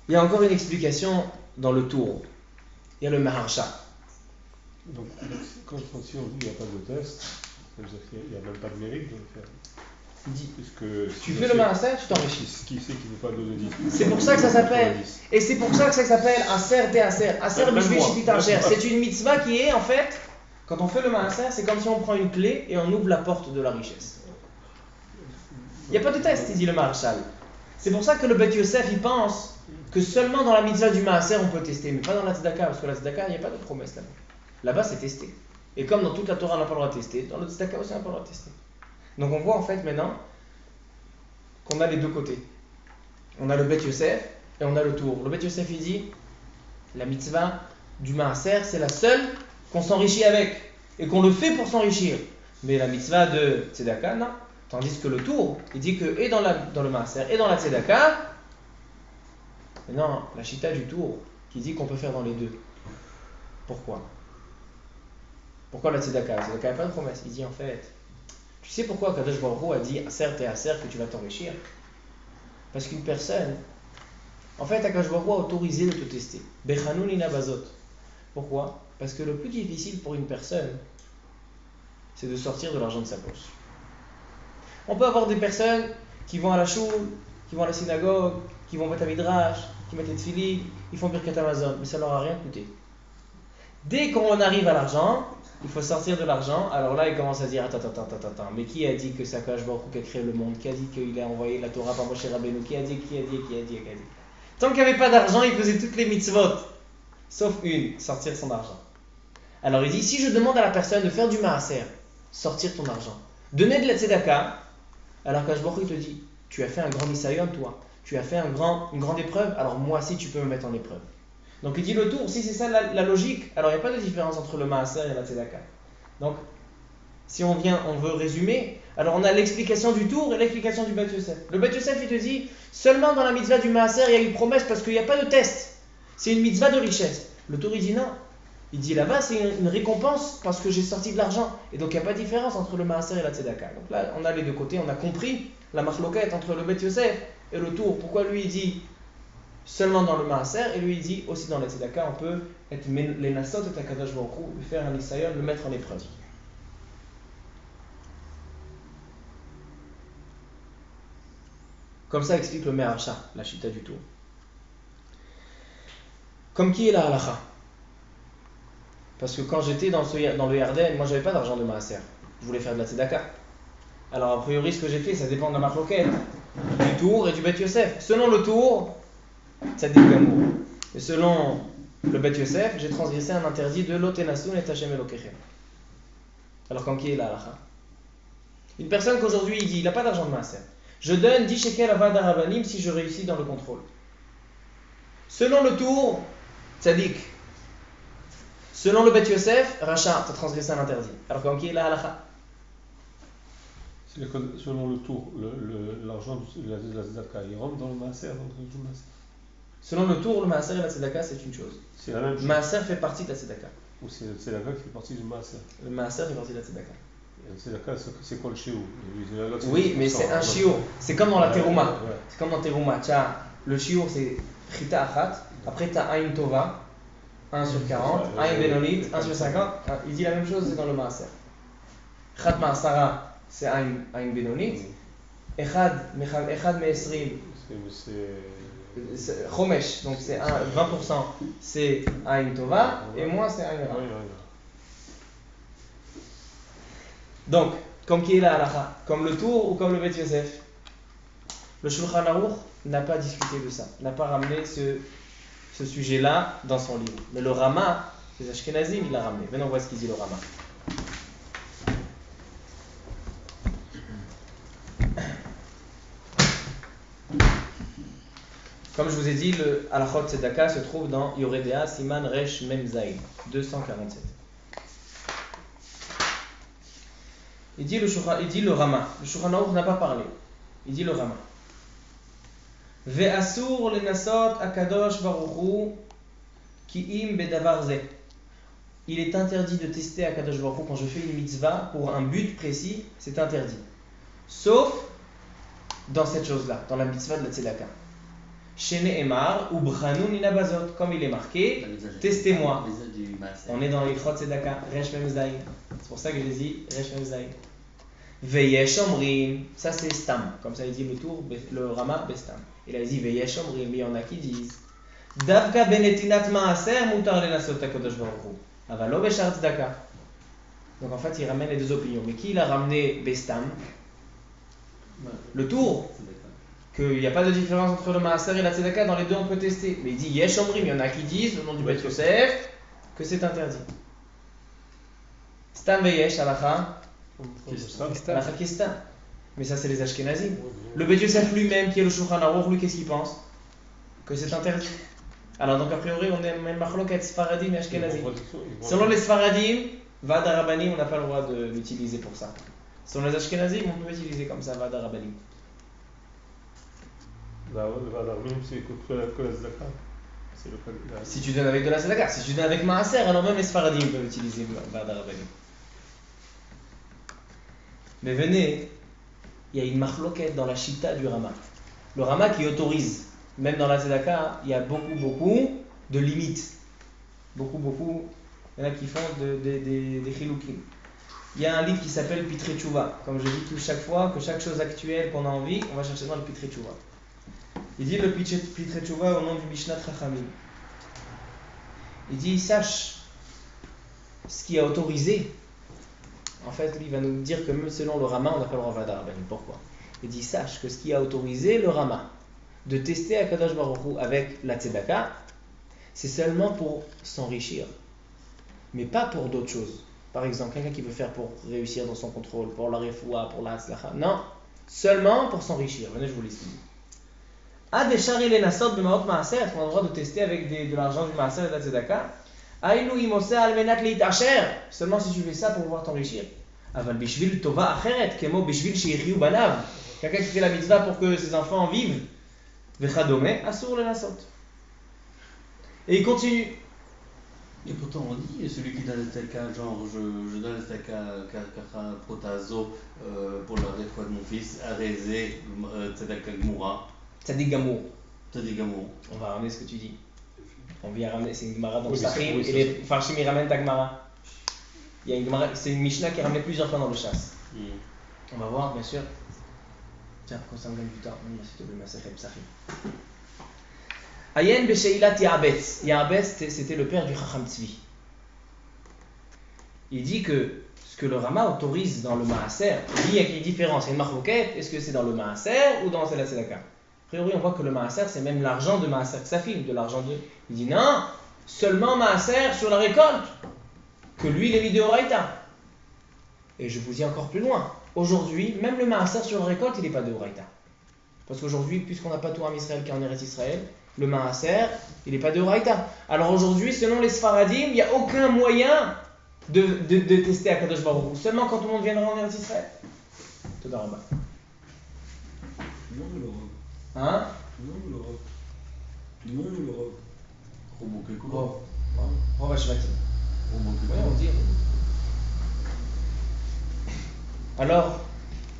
Il y a encore une explication dans le tour. Il y a le Maharsha. Donc, si on dit qu'il n'y a pas de test, ça veut dire qu'il n'y a même pas de mérite de le faire. Il dit, Puisque tu fais le maaser, tu t'enrichis. Qui c'est qui ne veut pas donner 10? C'est pour ça que ça s'appelle, et c'est pour ça que ça s'appelle aser te aser. Aser Même bishvil moi. shipit aser. C'est une mitzvah qui est en fait, quand on fait le maaser, c'est comme si on prend une clé et on ouvre la porte de la richesse. Il n'y a pas de test, il dit le Maharshal. C'est pour ça que le Bet Yosef, il pense que seulement dans la mitzvah du maaser on peut tester, mais pas dans la tzedaka, parce que la tzedaka, il n'y a pas de promesse là-bas. Là-bas, c'est testé. Et comme dans toute la Torah, on n'a pas le droit de tester, dans le tzedaka aussi, on n'a pas le droit de tester. Donc on voit en fait maintenant qu'on a les deux côtés. On a le Bet Yosef et on a le tour. Le Bet Yosef, il dit, la mitzvah du maaser, c'est la seule qu'on s'enrichit avec, et qu'on le fait pour s'enrichir. Mais la mitzvah de tzedaka, non. Tandis que le tour, il dit que et dans le maaser et dans la tzedaka, mais non, la chita du tour, qui dit qu'on peut faire dans les deux. Pourquoi? Pourquoi la tzedaka? La tzedaka n'a pas de promesse. Il dit en fait, tu sais pourquoi Kadosh Baruch Hu a dit aser et aser que tu vas t'enrichir? Parce qu'une personne, en fait, Kadosh Baruch Hu a autorisé de te tester. Bechanoun ina bazot. Pourquoi? Parce que le plus difficile pour une personne, c'est de sortir de l'argent de sa poche. On peut avoir des personnes qui vont à la choule, qui vont à la synagogue, qui vont mettre à midrash, qui mettent les tefilines, ils font birkat Amazon, mais ça leur a rien coûté. Dès qu'on arrive à l'argent, il faut sortir de l'argent. Alors là, ils commencent à dire attends, mais qui a dit que c'est Akadosh Baruch Hu qui a créé le monde? Qui a dit qu'il a envoyé la Torah par Moshe Rabbeinu? Qui a dit? Tant qu'il n'y avait pas d'argent, il faisait toutes les mitzvot, sauf une, sortir son argent. Alors il dit, si je demande à la personne de faire du maaser, sortir ton argent, donner de la tzedaka, alors Akadosh Baruch Hu te dit, tu as fait un grand nisayon toi, tu as fait une grande épreuve, alors moi aussi tu peux me mettre en épreuve. Donc il dit le tour, si c'est ça la logique, alors il n'y a pas de différence entre le maaser et la tzedaka. Donc, si on veut résumer, alors on a l'explication du tour et l'explication du Bet Yosef. Le Bet Yosef, il te dit, seulement dans la mitzvah du maaser, il y a une promesse parce qu'il n'y a pas de test. C'est une mitzvah de richesse. Le tour, il dit non. Il dit là-bas, c'est une récompense parce que j'ai sorti de l'argent. Et donc, il n'y a pas de différence entre le maaser et la tzedaka. Donc là, on a les deux côtés, on a compris la marloquette entre le Bet Yosef et le tour. Pourquoi lui, il dit seulement dans le maaser, et lui, il dit aussi dans la tzedaka, on peut être les nasot et Akadosh Baruch Hu, faire un isayon, le mettre en épreuve. Comme ça explique le Me'arsha, la chita du tour. Comme qui est la halacha? Parce que quand j'étais dans le Yarden, moi j'avais pas d'argent de maaser. Je voulais faire de la tzedaka. Alors a priori ce que j'ai fait, ça dépend de la marloquette, du tour et du Bet Yosef. Selon le tour, tzaddik gamour. Et selon le Bet Yosef, j'ai transgressé un interdit de l'otenasun et Hashem Elokechem. Alors comme qui est la halacha? Une personne qu'aujourd'hui il dit, il n'a pas d'argent de maaser. Je donne 10 shekels à Vada Rabbanim si je réussis dans le contrôle. Selon le tour, tzaddik. Selon le Bet Yosef, Racha, tu as transgressé un interdit. Alors comme qui est la halacha? Selon le tour, l'argent de la tzedaka, il rentre dans le maaser, Selon le tour, le maaser et la tzedaka, c'est une chose. C'est la même chose. Le maaser fait partie de la tzedaka. Ou c'est la tzedaka qui fait partie du maaser? Le maaser fait partie de la tzedaka. La tzedaka, c'est quoi le shiur? Oui, mais c'est un shiur. C'est comme dans la terouma. Ouais. C'est comme dans terouma. Tu as le shiur, c'est chita achat. Après, tu as aïn tova, 1 sur 40. Aïn benonit, 1 sur 50. Il dit la même chose, c'est dans le maaser. Chat ma'asara, c'est aïn benonit. Echad me'esrim. Chomesh, donc c'est 20%, c'est aïn tova. Et moins, c'est aïn ra. Donc, comme qui est la halacha, comme le tour ou comme le Bet Yosef, le Shulchan Aruch n'a pas discuté de ça, n'a pas ramené ce sujet-là dans son livre. Mais le Rama, les Ashkenazim, il l'a ramené. Maintenant, on voit ce qu'il dit le Rama. Comme je vous ai dit, le Halachot Tzedaka se trouve dans Yoredea Siman Resh Mem Zayin, 247. Il dit le Rama. Le Shulchan Aruch n'a pas parlé. Il dit le Rama. Ve'asur lenasot akadosh baruch hu ki'im bedavar ze. Il est interdit de tester Akadosh Baruch Hu quand je fais une mitzvah pour un but précis, c'est interdit. Sauf dans cette chose-là, dans la mitzvah de la tzedaka. Shene Emar ou Bchanun inabazot, comme il est marqué, testez-moi. On est dans les Chot Tzedaka, Resh Mem Zayin. C'est pour ça que j'ai dit Resh Mem Zayin. Veyesh omrim, ça c'est stam, comme ça il dit le tour, le Rama bestam. Et là il dit Veyesh omrim, mais il y en a qui disent Davka benetinat maaser mutar lenasot HaKadosh Baruch Hu, aval lo beshar tzedaka. Donc en fait il ramène les deux opinions. Mais qui l'a ramené bestam? Le tour. Qu'il n'y a pas de différence entre le maaser et la tzedaka, dans les deux on peut tester. Mais il dit Yesh omrim, il y en a qui disent, au nom du Beth Yosef, que c'est interdit. Stam veyesh, halakha. Halakha kistam. Mais ça c'est les Ashkenazim. Le Beth Yosef lui-même, qui est le Shulchan Aruch, lui qu'est-ce qu'il pense? Que c'est interdit. Alors donc a priori on est même machloket Sfaradim et Ashkenazim. Selon les Sfaradim, Va'ad HaRabbanim, on n'a pas le droit de l'utiliser pour ça. Selon les Ashkenazim, on peut l'utiliser comme ça, Va'ad HaRabbanim. Le Vadarmim, c'est que la Zdaka. C'est le cas. Si tu donnes avec de la Sadaka, si tu donnes avec Maaser, alors même les Sfaradim peuvent utiliser Va'ad HaRabbanim. Mais venez, il y a une machloket dans la Shita du Rama. Le Rama qui autorise, même dans la Tzedaka, il y a beaucoup de limites. Beaucoup, il y en a qui font des chiloukim. Il y a un livre qui s'appelle Pitrei Tshuva. Comme je dis chaque fois, que chaque chose actuelle qu'on a envie, on va chercher dans le Pitrei Tshuva. Il dit le Pitrei Tshuva au nom du Mishnat Chachamim. Il dit, sache ce qui est autorisé. En fait, lui, il va nous dire que même selon le Rama, on n'a pas le droit Va'ad HaRabbanim. Pourquoi? Il dit, sache que ce qui a autorisé le Rama de tester HaKadosh Baruch Hu avec la Tzedaka, c'est seulement pour s'enrichir, mais pas pour d'autres choses. Par exemple, quelqu'un qui veut faire pour réussir dans son contrôle, pour la refoua, pour la hatzlacha. Non, seulement pour s'enrichir. Venez, je vous l'explique. Ad eshari lenasot b'maot maaser, on a le droit de tester avec de l'argent du maaser et de la tzedaka. Aïnou imoseh almenat leitacher, seulement si tu fais ça pour pouvoir t'enrichir. Aval bishvil tova acheret, kemo bishvil sheyichiu banav. Quelqu'un qui fait la mitzvah pour que ses enfants en vivent. Vechadome, asur lenasot. Et il continue. Et pourtant on dit, celui qui donne le tzedaka, genre je donne le tzedaka karkacha protazo pour la réfoua de mon fils, arezé tzedaka gmoura. Tzadik Gamour. Tzadik Gamour. On va ramener ce que tu dis. On vient ramener, c'est une Gemara dans le Sahim, et les Farshim ils ramènent ta Gemara. Il y a une Gemara, c'est une Mishnah qui est ramenée plusieurs fois dans le chasse. On va voir, bien sûr. Tiens, quand ça me gagne du temps, s'il te plaît, ma Sahib Sahim. Ayen Besheilat Ya'abetz. Ya'abetz, c'était le père du Chacham Tzvi. Il dit que ce que le Rama autorise dans le Maaser, il y a une différence, il y a une marloquette, est-ce que c'est dans le Maaser ou dans la Tzedaka? A priori, on voit que le Maaser, c'est même l'argent de Maaser Ksafim, de l'argent de... Il dit non, seulement Maaser sur la récolte, que lui, il est mis de Horaïta. Et je vous dis encore plus loin, aujourd'hui, même le Maaser sur la récolte, il n'est pas de Horaïta. Parce qu'aujourd'hui, puisqu'on n'a pas tout en Israël qui est en Eretz Israël, le Maaser, il n'est pas de Horaïta. Alors aujourd'hui, selon les Sfaradim, il n'y a aucun moyen de tester HaKadosh Baruch Hu. Seulement quand tout le monde viendra en Eretz Israël. Toda Rabba. Non, l'Europe. Hein? Non, l'Europe. Non, l'Europe. Robo quelque Rova Shvatim. Robo quelque Ouais, on dit. Alors,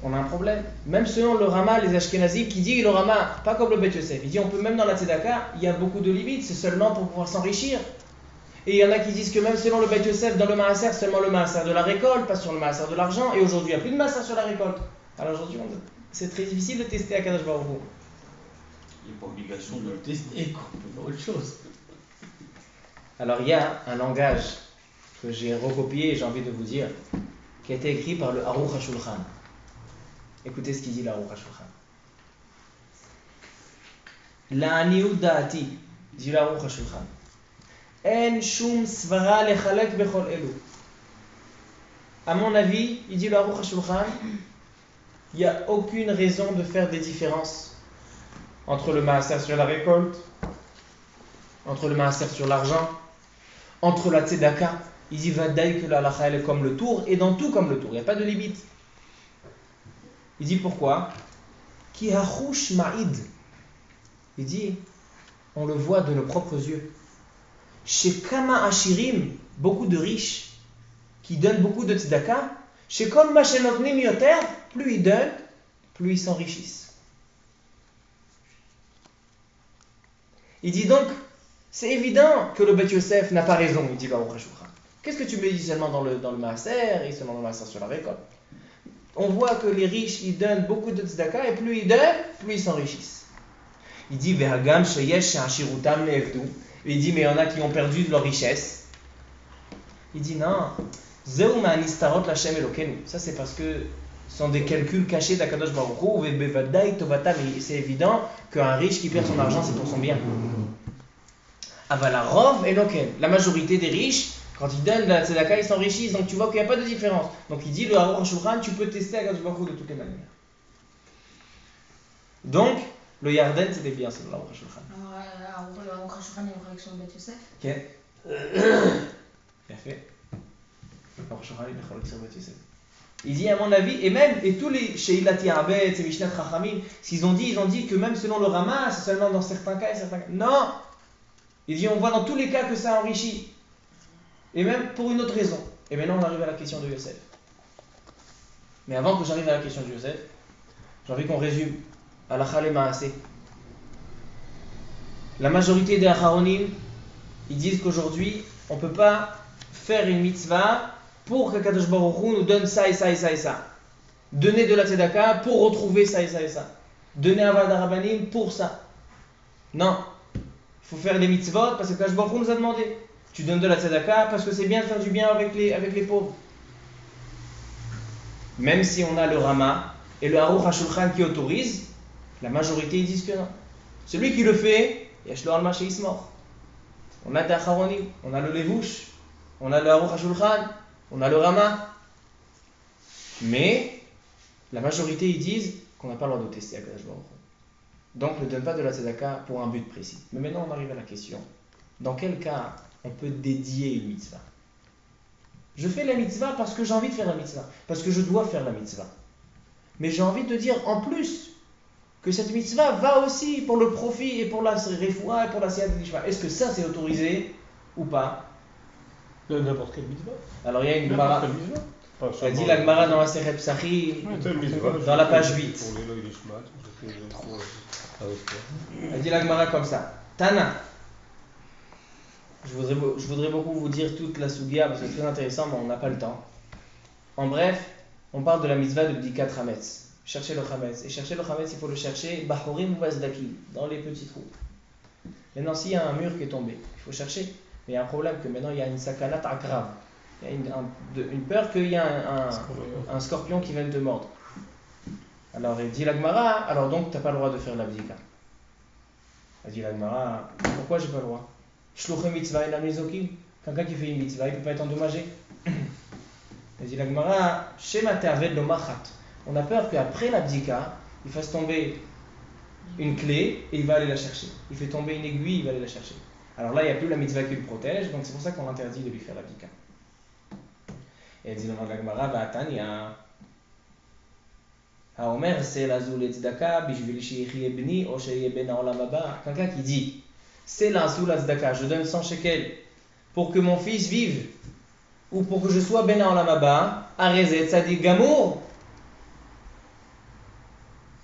on a un problème. Même selon le Rama, les Ashkenazim, qui dit le Rama, pas comme le Beth Yosef, il dit on peut même dans la Tzedaka, il y a beaucoup de limites, c'est seulement pour pouvoir s'enrichir. Et il y en a qui disent que même selon le Beth Yosef, dans le Maaser, seulement le Maaser de la récolte, pas sur le Maaser de l'argent. Et aujourd'hui, il n'y a plus de Maaser sur la récolte. Alors aujourd'hui, c'est très difficile de tester HaKadosh Baruch Hu. Il n'y a pas obligation de le tester, quoi. On peut faire autre chose. Alors il y a un langage que j'ai recopié et j'ai envie de vous dire, qui a été écrit par le Aruch HaShulchan. Écoutez ce qu'il dit le Aruch HaShulchan. La'aniut da'ati, dit le Aruch HaShulchan. En shum svara lechalek bechol elu. À mon avis, il dit le Aruch HaShulchan, il n'y a aucune raison de faire des différences entre le maaser sur la récolte, entre le maaser sur l'argent, entre la tzedaka. Il dit vadaï que la halacha elle est comme le tour, et dans tout comme le tour, il n'y a pas de limite. Il dit pourquoi? Ki hachush ma'id. Il dit, on le voit de nos propres yeux. Chez Kama Ashirim, beaucoup de riches qui donnent beaucoup de tzedaka, chez Kol Mashenotnim Yoter, plus ils donnent, plus ils s'enrichissent. Il dit donc, c'est évident que le Beth Yosef n'a pas raison, il dit Baruch HaShulchan. Qu'est-ce que tu me dis seulement dans le Maaser et seulement dans le Maaser sur la récolte? on voit que les riches, ils donnent beaucoup de tzedaka, et plus ils donnent, plus ils s'enrichissent. Il dit, Ve'hagam sheyesh she'ashirutam ne'evdu. Il dit, mais il y en a qui ont perdu de leur richesse. Il dit, non, zeu ma'anistarot l'Hashem Elokeinu. Ça, c'est parce que ce sont des calculs cachés d'Akadosh Baruch Hu, ve'bevadai tovatam. Et c'est évident qu'un riche qui perd son argent, c'est pour son bien. Avalarov Eloken. La majorité des riches, quand ils donnent de la tzedaka, ils s'enrichissent. Donc tu vois qu'il n'y a pas de différence. Donc il dit, le Aruch HaShulchan, tu peux tester Akadosh Baruch Hu de toutes les manières. Donc, le Yarden, c'était bien, c'est le Aruch HaShulchan. Le Aruch HaShulchan est une réaction de Beth Yosef. Ok. Bien fait. Aruch HaShulchan est une réaction de Beth Yosef. Il dit, à mon avis, et tous les Sheilati Abed, et Mishnat Chachamim, ils ont dit que même selon le Rama, c'est seulement dans certains cas et certains cas. Non! Il dit, on voit dans tous les cas que ça enrichit. Et même pour une autre raison. Et maintenant, on arrive à la question de Yosef. Mais avant que j'arrive à la question de Yosef, j'ai envie qu'on résume. Halakha le Maaseh. La majorité des Acharonim, ils disent qu'aujourd'hui, on ne peut pas faire une mitzvah pour que Kadosh Baruch Hu nous donne ça et ça et ça et ça. Donner de la tzedaka pour retrouver ça et ça et ça. Donner un Avad Rabanim pour ça. Non. Il faut faire des mitzvot parce que Kadosh Baruch Hu nous a demandé. Tu donnes de la tzedaka parce que c'est bien de faire du bien avec les pauvres. Même si on a le Rama et le Aruch HaShulchan qui autorise, la majorité ils disent que non. Celui qui le fait, Yashlo Alma Sheismor. On a des Acharonim, on a le Levouche, on a le Aruch HaShulchan, on a le Rama. Mais la majorité ils disent qu'on n'a pas le droit de tester à Kadosh Baruch Hu. Donc ne donne pas de la tzedaka pour un but précis. Mais maintenant on arrive à la question. Dans quel cas on peut dédier une mitzvah? Je fais la mitzvah parce que j'ai envie de faire la mitzvah, parce que je dois faire la mitzvah. Mais j'ai envie de dire en plus que cette mitzvah va aussi pour le profit et pour la refoua et pour la siyat d'ishma. Est-ce que ça c'est autorisé ou pas? N'importe quelle mitzvah. Alors il y a une Gemara. Elle dit la Gemara dans la Sechet Psachim, dans la page 8. Elle dit la Gemara comme ça. Tana. Je voudrais beaucoup vous dire toute la Sugia parce que c'est très intéressant, mais on n'a pas le temps. En bref, on parle de la mitzvah de Bdikat Chametz. Chercher le Chametz. Et chercher le Chametz, il faut le chercher Bahorim ou Vazdaki, dans les petits trous. Maintenant, s'il y a un mur qui est tombé, il faut chercher. Mais il y a un problème que maintenant, il y a une sakanat akrav. Il y a une peur qu'il y a un scorpion qui vienne te mordre. Alors, il dit la Gemara, alors donc, tu n'as pas le droit de faire l'abdika. Elle dit la Gemara, pourquoi j'ai pas le droit? Shluchem mitzvah et mizokim. Quelqu'un qui fait une mitzvah, il ne peut pas être endommagé. Elle dit la Gemara, Shema te'aved lo machat. On a peur qu'après l'abdika, il fasse tomber une clé et il va aller la chercher. Il fait tomber une aiguille, il va aller la chercher. Alors là, il n'y a plus la mitzvah qui le protège, donc c'est pour ça qu'on interdit de lui faire l'abdika. Et elle dit dans la Gemara, Va'atanya. Haomer, c'est la zoul et tzedaka, bishvil sheyichye bni, o sheyye ben haolam haba. Quelqu'un qui dit, c'est la zoul et tzedaka, je donne 100 shekels pour que mon fils vive, ou pour que je sois ben haolam haba, arezet tzadik gamour.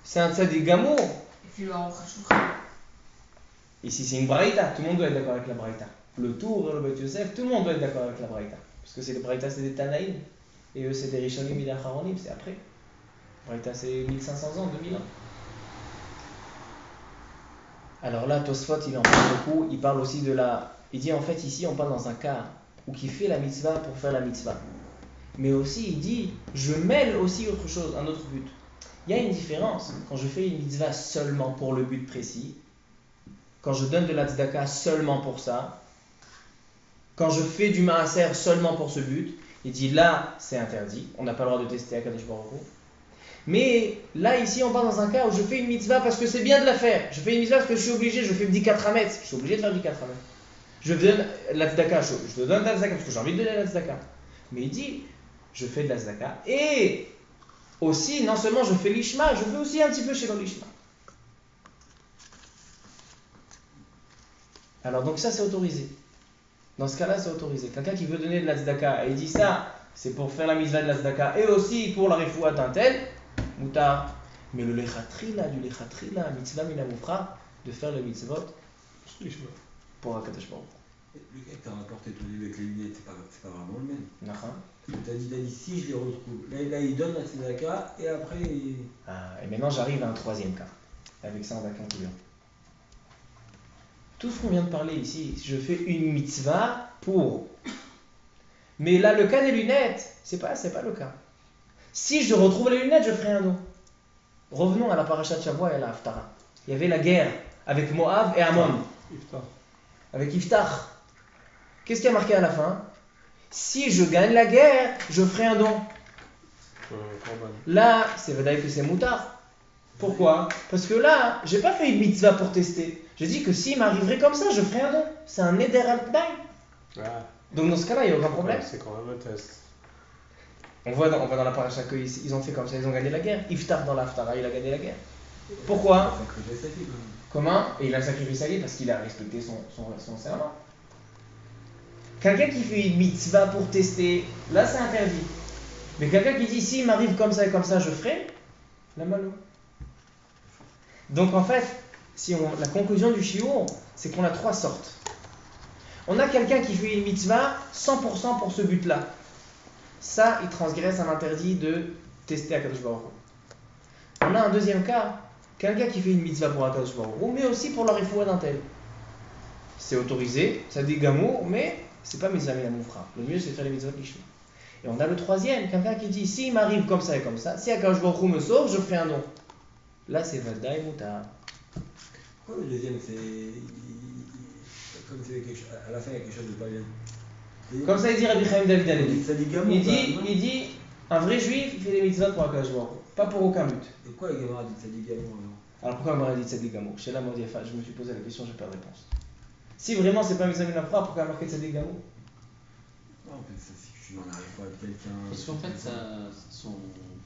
C'est un tzadik gamour. Et puis le Aruch HaShulchan. Ici, c'est une braïta, tout le monde doit être d'accord avec la braïta. Le Tour, le Beth Yosef, tout le monde doit être d'accord avec la braïta. Parce que c'est les braïta, c'est des Tanaïm. Et eux, c'est des Rishonim et des Acharonim, c'est après. Braïta, c'est 1500 ans, 2000 ans. Alors là, Tosfot, il en parle beaucoup. Il parle aussi de la. Il dit en fait, ici, on parle dans un cas où qui fait la mitzvah pour faire la mitzvah. Mais aussi, il dit, je mêle aussi autre chose, un autre but. Il y a une différence quand je fais une mitzvah seulement pour le but précis, quand je donne de la tzedaka seulement pour ça, quand je fais du maaser seulement pour ce but. Il dit là, c'est interdit, on n'a pas le droit de tester à Kadosh Baruch Hu. Mais là, ici, on parle dans un cas où je fais une mitzvah parce que c'est bien de la faire. Je fais une mitzvah parce que je suis obligé, je fais Bdikat Chametz. Je suis obligé de faire Bdikat Chametz. Je donne la tzedaka, je donne de la tzedaka parce que j'ai envie de donner la tzedaka. Mais il dit, je fais de la tzedaka et aussi, non seulement je fais l'ishma, je fais aussi un petit peu chez l'ishma. Alors donc ça, c'est autorisé. Dans ce cas-là, c'est autorisé. Quelqu'un qui veut donner de la tzedaka et il dit ça, c'est pour faire la mitzvah de la tzedaka et aussi pour la refoua d'un tel, moutar. Mais le lechatrila, mitzvah mina mufra, de faire le mitzvot pour Akadosh Baruch Hu. Le gars que t'as rapporté ton livre avec les lunettes, c'est pas vraiment le même. D'accord. T'as dit si je les retrouve. Là, il donne la tzedaka et après il... Ah, et maintenant j'arrive à un troisième cas. Avec ça, on va conclure. Tout ce qu'on vient de parler ici, je fais une mitzvah pour. Mais là, le cas des lunettes, c'est pas le cas. Si je retrouve les lunettes, je ferai un don. Revenons à la parasha de Shavua et à la Haftara. Il y avait la guerre avec Moab et Ammon. Iftar. Avec Iftar. Qu'est-ce qui a marqué à la fin? Si je gagne la guerre, je ferai un don. Corban. Là, c'est vrai que c'est moutard. Pourquoi? Parce que là, j'ai pas fait une mitzvah pour tester. J'ai dit que s'il m'arriverait comme ça, je ferais un don. C'est un neder al-Tnaï. Ah, Donc dans ce cas-là, il n'y a aucun problème. c'est quand même un test. On voit dans la paracha qu'ils ont fait comme ça, ils ont gagné la guerre. Iftar dans l'Aftara, il a gagné la guerre. Pourquoi? Sacrifié sa fille, quand même. Comment? Et il a sacrifié sa vie parce qu'il a respecté son serment. Quelqu'un qui fait une mitzvah pour tester, là c'est interdit. Mais quelqu'un qui dit s'il m'arrive comme ça et comme ça, je ferai, la malo. Donc en fait, la conclusion du shiur, c'est qu'on a trois sortes. On a quelqu'un qui fait une mitzvah 100% pour ce but-là. Ça, il transgresse un interdit de tester Akadosh Baruch Hu. On a un deuxième cas, quelqu'un qui fait une mitzvah pour Akadosh Baruch Hu, mais aussi pour la refoua d'un tel. C'est autorisé, ça dit gamour, mais c'est pas mitzvah minamoufra. Le mieux, c'est de faire les mitzvahs lishma. Et on a le troisième, quelqu'un qui dit s'il m'arrive comme ça et comme ça, si Akadosh Baruch Hu me sauve, je ferai un don. Là, c'est Vadaï Moutar. Pourquoi le deuxième, c'est... Comme c'est quelque chose... À la fin, il y a quelque chose de pas bien. Comme ça, il dit Rabbi Chaim David Alevi. Ça dit gamin. Il dit, un vrai juif, il fait des mitzvahs pour Akadosh Baruch Hu, pas pour aucun but. Et pourquoi les gamins disent ça dit gamin alors? Alors pourquoi on m'aurait dit Tzadik Gamour? Chez la Modiafa, je me suis posé la question, j'ai pas de réponse. Si vraiment c'est pas mitzvah minafra, pourquoi marquer Tzadik Gamour? Non, en fait, si tu n'en arrives pas avec quelqu'un... Parce qu'en fait,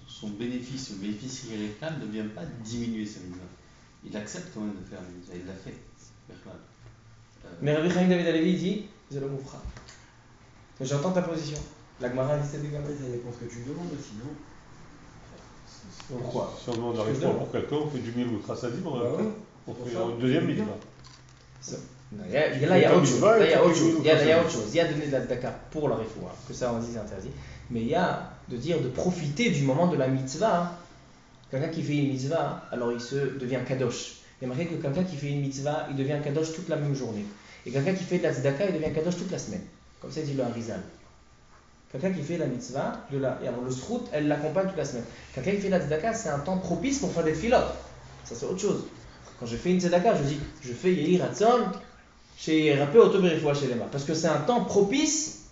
son bénéfice, le bénéfice qu'il réclame ne vient pas diminuer sa mitzvah. Il accepte quand même de faire la mitzvah, il l'a fait. Mais Rabbi Chaim David Alevi dit c'est le moufra. J'entends ta position. La Gemara dit Tzadik Gamour. Après, ça dépend ce que tu demandes aussi, non? Pourquoi? Si on demande un réfoua pour quelqu'un, on fait du mille ou trasadim, on fait une deuxième mitzvah. Là, il y a autre chose. Là, il y a autre chose. Il y a autre chose. Il y a donner de la tzedaka pour la refoua, que ça on dit c'est interdit. Mais il y a de dire de profiter du moment de la mitzvah. Quelqu'un qui fait une mitzvah, alors il se devient kadosh. Il y a marqué que quelqu'un qui fait une mitzvah, il devient kadosh toute la même journée. Et quelqu'un qui fait de la tzedaka, il devient kadosh toute la semaine. Comme ça dit le Harizal. Quelqu'un qui fait la mitzvah, et alors le srout, elle l'accompagne toute la semaine. Quelqu'un qui fait la tzedaka, c'est un temps propice pour faire des filotes. Ça c'est autre chose. Quand je fais une tzedaka, je dis, je fais Yehi Ratzon, chez Rapé Autoberifoua chez les mains. Parce que c'est un temps propice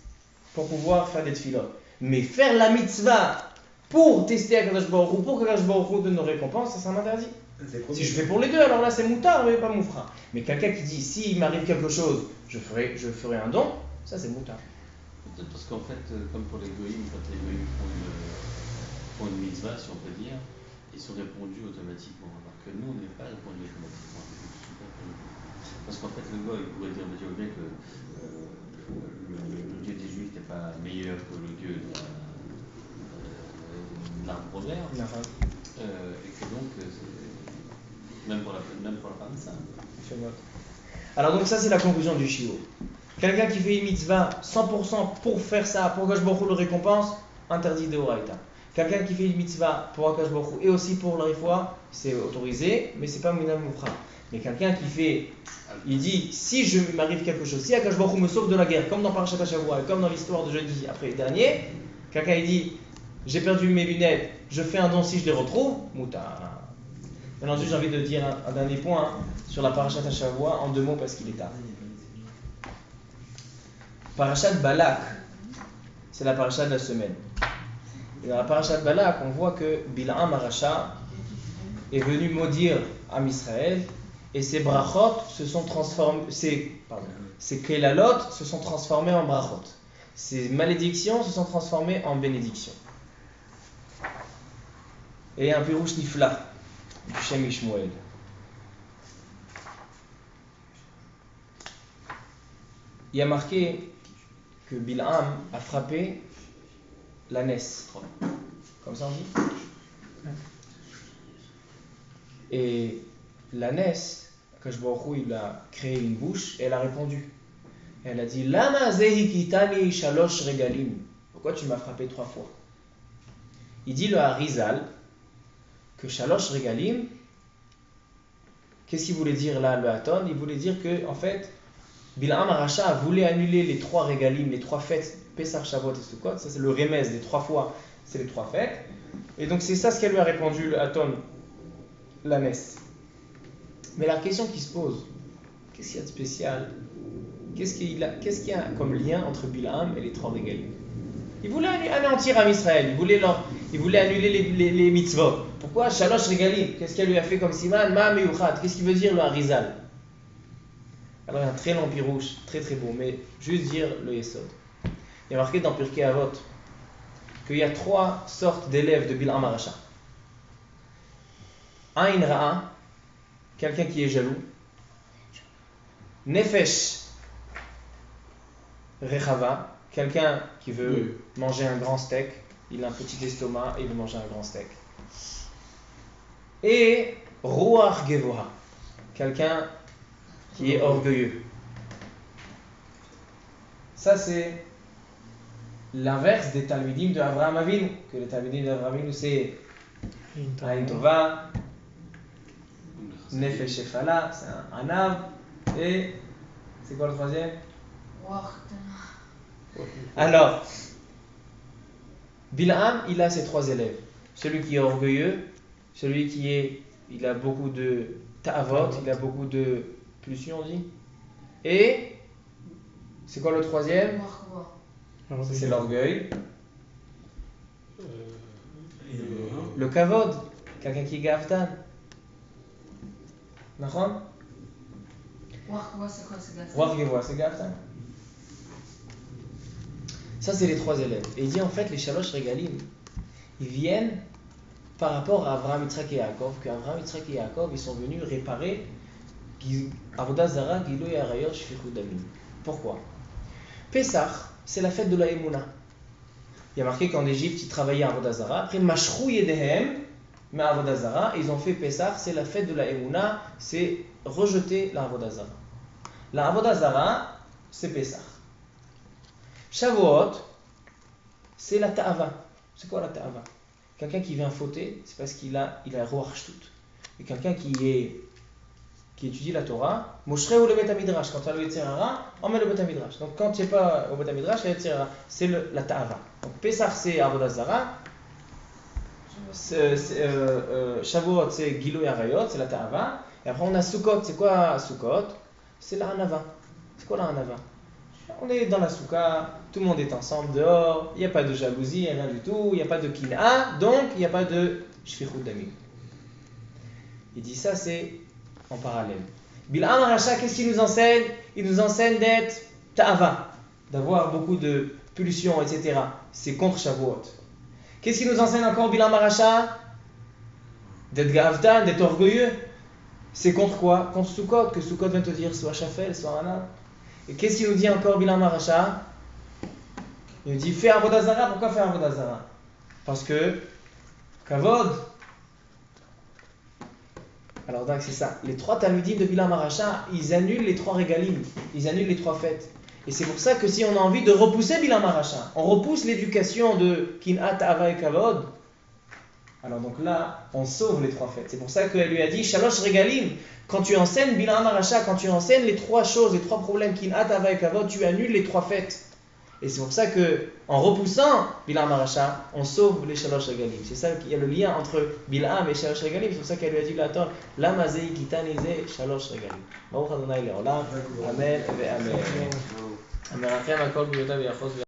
pour pouvoir faire des filotes. Mais faire la mitzvah pour tester Akadosh Baruch Hu, pour que Akadosh Baruch Hu donne nos récompenses, ça c'est un interdit. Si je fais pour les deux, alors là c'est moutard, mais pas moufra. Mais quelqu'un qui dit, s'il m'arrive quelque chose, je ferai un don, ça c'est moutard. Peut-être parce qu'en fait, comme pour les goïms, quand les goïms font une mitzvah, si on peut dire, ils sont répondus automatiquement. Alors que nous, on n'est pas répondus automatiquement. Parce qu'en fait, le goïm pourrait dire, Dieu bien que le Dieu des Juifs n'est pas meilleur que le Dieu de l'arbre vert. Et que donc, même pour la femme, ça. Alors donc ça c'est la conclusion du shiur. Quelqu'un qui fait une mitzvah 100% pour faire ça, pour que Akadosh Baruch Hu le récompense, interdit de Horaïta. Quelqu'un qui fait une mitzvah pour Akadosh Baruch Hu et aussi pour la refoua, c'est autorisé, mais c'est pas minam moufra. Mais quelqu'un qui fait, il dit, si je m'arrive quelque chose, si Akadosh Baruch Hu me sauve de la guerre, comme dans Parashat Shavua et comme dans l'histoire de jeudi après dernier, quelqu'un il dit, j'ai perdu mes lunettes, je fais un don si je les retrouve, mouta. Maintenant j'ai envie de dire un dernier point sur la Parashat Shavua en 2 mots parce qu'il est tard. Parashat Balak, c'est la parashat de la semaine. Et dans la parashat Balak, on voit que Bil'am Arasha est venu maudire Am Israël et ses brachot se sont transformés, ses kelalot se sont transformés en brachot. Ses malédictions se sont transformées en bénédictions. Et un pirouche nifla du Shem Ishmoel. Il y a marqué que Bil'am a frappé l'ânesse. Comme ça on dit. Et l'ânesse, Akadosh Baruch Hu, il a créé une bouche et elle a répondu. Et elle a dit Lama zehi kitani shalosh regalim. Pourquoi tu m'as frappé 3 fois? Il dit le Harizal que shalosh regalim, qu'est-ce qu'il voulait dire là, le Haton? Il voulait dire que, en fait, Bil'am Aracha voulait annuler les 3 regalim, les 3 fêtes, Pesach, Shavuot et Sukkot. Ça, c'est le remez des 3 fois, c'est les 3 fêtes. Et donc, c'est ça ce qu'elle lui a répondu, le Haton, la messe. Mais la question qui se pose, qu'est-ce qu'il y a de spécial? Qu'est-ce qu'il y a comme lien entre Bil'am et les 3 regalim? Il voulait anéantir Am Israël, il voulait annuler les mitzvot. Pourquoi Shalosh regalim? Qu'est-ce qu'elle lui a fait comme siman? Ma meyuchat. Qu'est-ce qu'il veut dire le Harizal? Alors il y a un très long pirouche, très très beau, mais juste dire le Yesod. Il y a marqué dans Pirkei Avot qu'il y a 3 sortes d'élèves de Bil'am Aracha. Ain Ra'a, quelqu'un qui est jaloux. Nefesh Rechava, quelqu'un qui veut manger un grand steak. Il a un petit estomac et il veut manger un grand steak. Et Ruach Gevoha, quelqu'un qui est orgueilleux. Ça c'est l'inverse des Talmidim de Avraham Avinu, que les Talmidim d'Avraham Avinu c'est Ain Tova, Nefesh Shefala, c'est un Anav, et c'est quoi le troisième? Alors, Bil'am, il a ses 3 élèves. Celui qui est orgueilleux, celui il a beaucoup de ta'avot, il a beaucoup de pulsions, on dit. Et, c'est quoi le troisième? C'est l'orgueil. Le kavod, quelqu'un qui est gaftan. Nachon? C'est quoi, c'est gaftan? Ruach Gevoha, c'est gaftan. Ça, c'est les 3 élèves. Et il dit en fait, les Shalosh Regalim, ils viennent par rapport à Avraham, Yitzhak et Yaakov, qu'Avraham, Yitzhak et Yaakov, ils sont venus réparer Avodah Zara, Giloy Arayot, Shfichut Damim. Pourquoi? Pesach, c'est la fête de la Emouna. Il y a marqué qu'en Égypte, ils travaillaient à Avodah Zara. Après, Mashrou Yedehem, mais Avodah Zara, ils ont fait Pesach, c'est la fête de la Emouna, c'est rejeter la Avodah Zara. La Avodah Zara, c'est Pesach. Shavuot, c'est la ta'ava. C'est quoi la ta'ava? Quelqu'un qui vient fauter, c'est parce qu'il a Ruach Shtut. Et quelqu'un qui étudie la Torah, Moshre ou le Bet HaMidrash. Quand tu as le Yetzer Hara, on met le Bet HaMidrash. Donc quand tu n'es pas au Bet HaMidrash, le Yetzer Hara, c'est la ta'ava. Donc Pesach, c'est Avodah Zara. Shavuot, c'est Giloy Arayot, c'est la ta'ava. Et après on a Sukkot. C'est quoi Sukkot? C'est la Hanava. C'est quoi la Hanava? On est dans la souka, tout le monde est ensemble dehors, il n'y a pas de jalousie, rien du tout, il n'y a pas de kina, donc il n'y a pas de shfichut damim. Il dit ça, c'est en parallèle. Bil'am Aracha, qu'est-ce qu'il nous enseigne? Il nous enseigne d'être ta'ava, d'avoir beaucoup de pulsions, etc. C'est contre Shavuot. Qu'est-ce qu'il nous enseigne encore Bil'am Aracha? D'être gavtan, d'être orgueilleux. C'est contre quoi? Contre Sukkot, que Sukkot vient te dire soit Shafel, soit Ana. Et qu'est-ce qu'il nous dit encore Bil'am Aracha? Il nous dit fais Avodah Zara. Pourquoi faire Avodah Zara? Parce que Kavod. Alors donc c'est ça. Les 3 Talmidim de Bil'am Aracha, ils annulent les 3 régalim, ils annulent les 3 fêtes. Et c'est pour ça que si on a envie de repousser Bil'am Aracha, on repousse l'éducation de Kin'at, Ava et Kavod. Alors donc là, on sauve les 3 fêtes. C'est pour ça qu'elle lui a dit Shalosh Regalim. Quand tu enseignes Bil'am Aracha, quand tu enseignes les 3 choses, les 3 problèmes, Kin'at, Ava et Kavod, tu annules les 3 fêtes. Et c'est pour ça que, en repoussant Bil'am Aracha, on sauve les Shalosh Regalim. C'est ça qu'il y a le lien entre Bil'am et Shalosh Regalim. C'est pour ça qu'elle lui a dit là, Lama zei kitani ze Shalosh Regalim. Baruch Adonai le'olam. Amen et amen. Amen.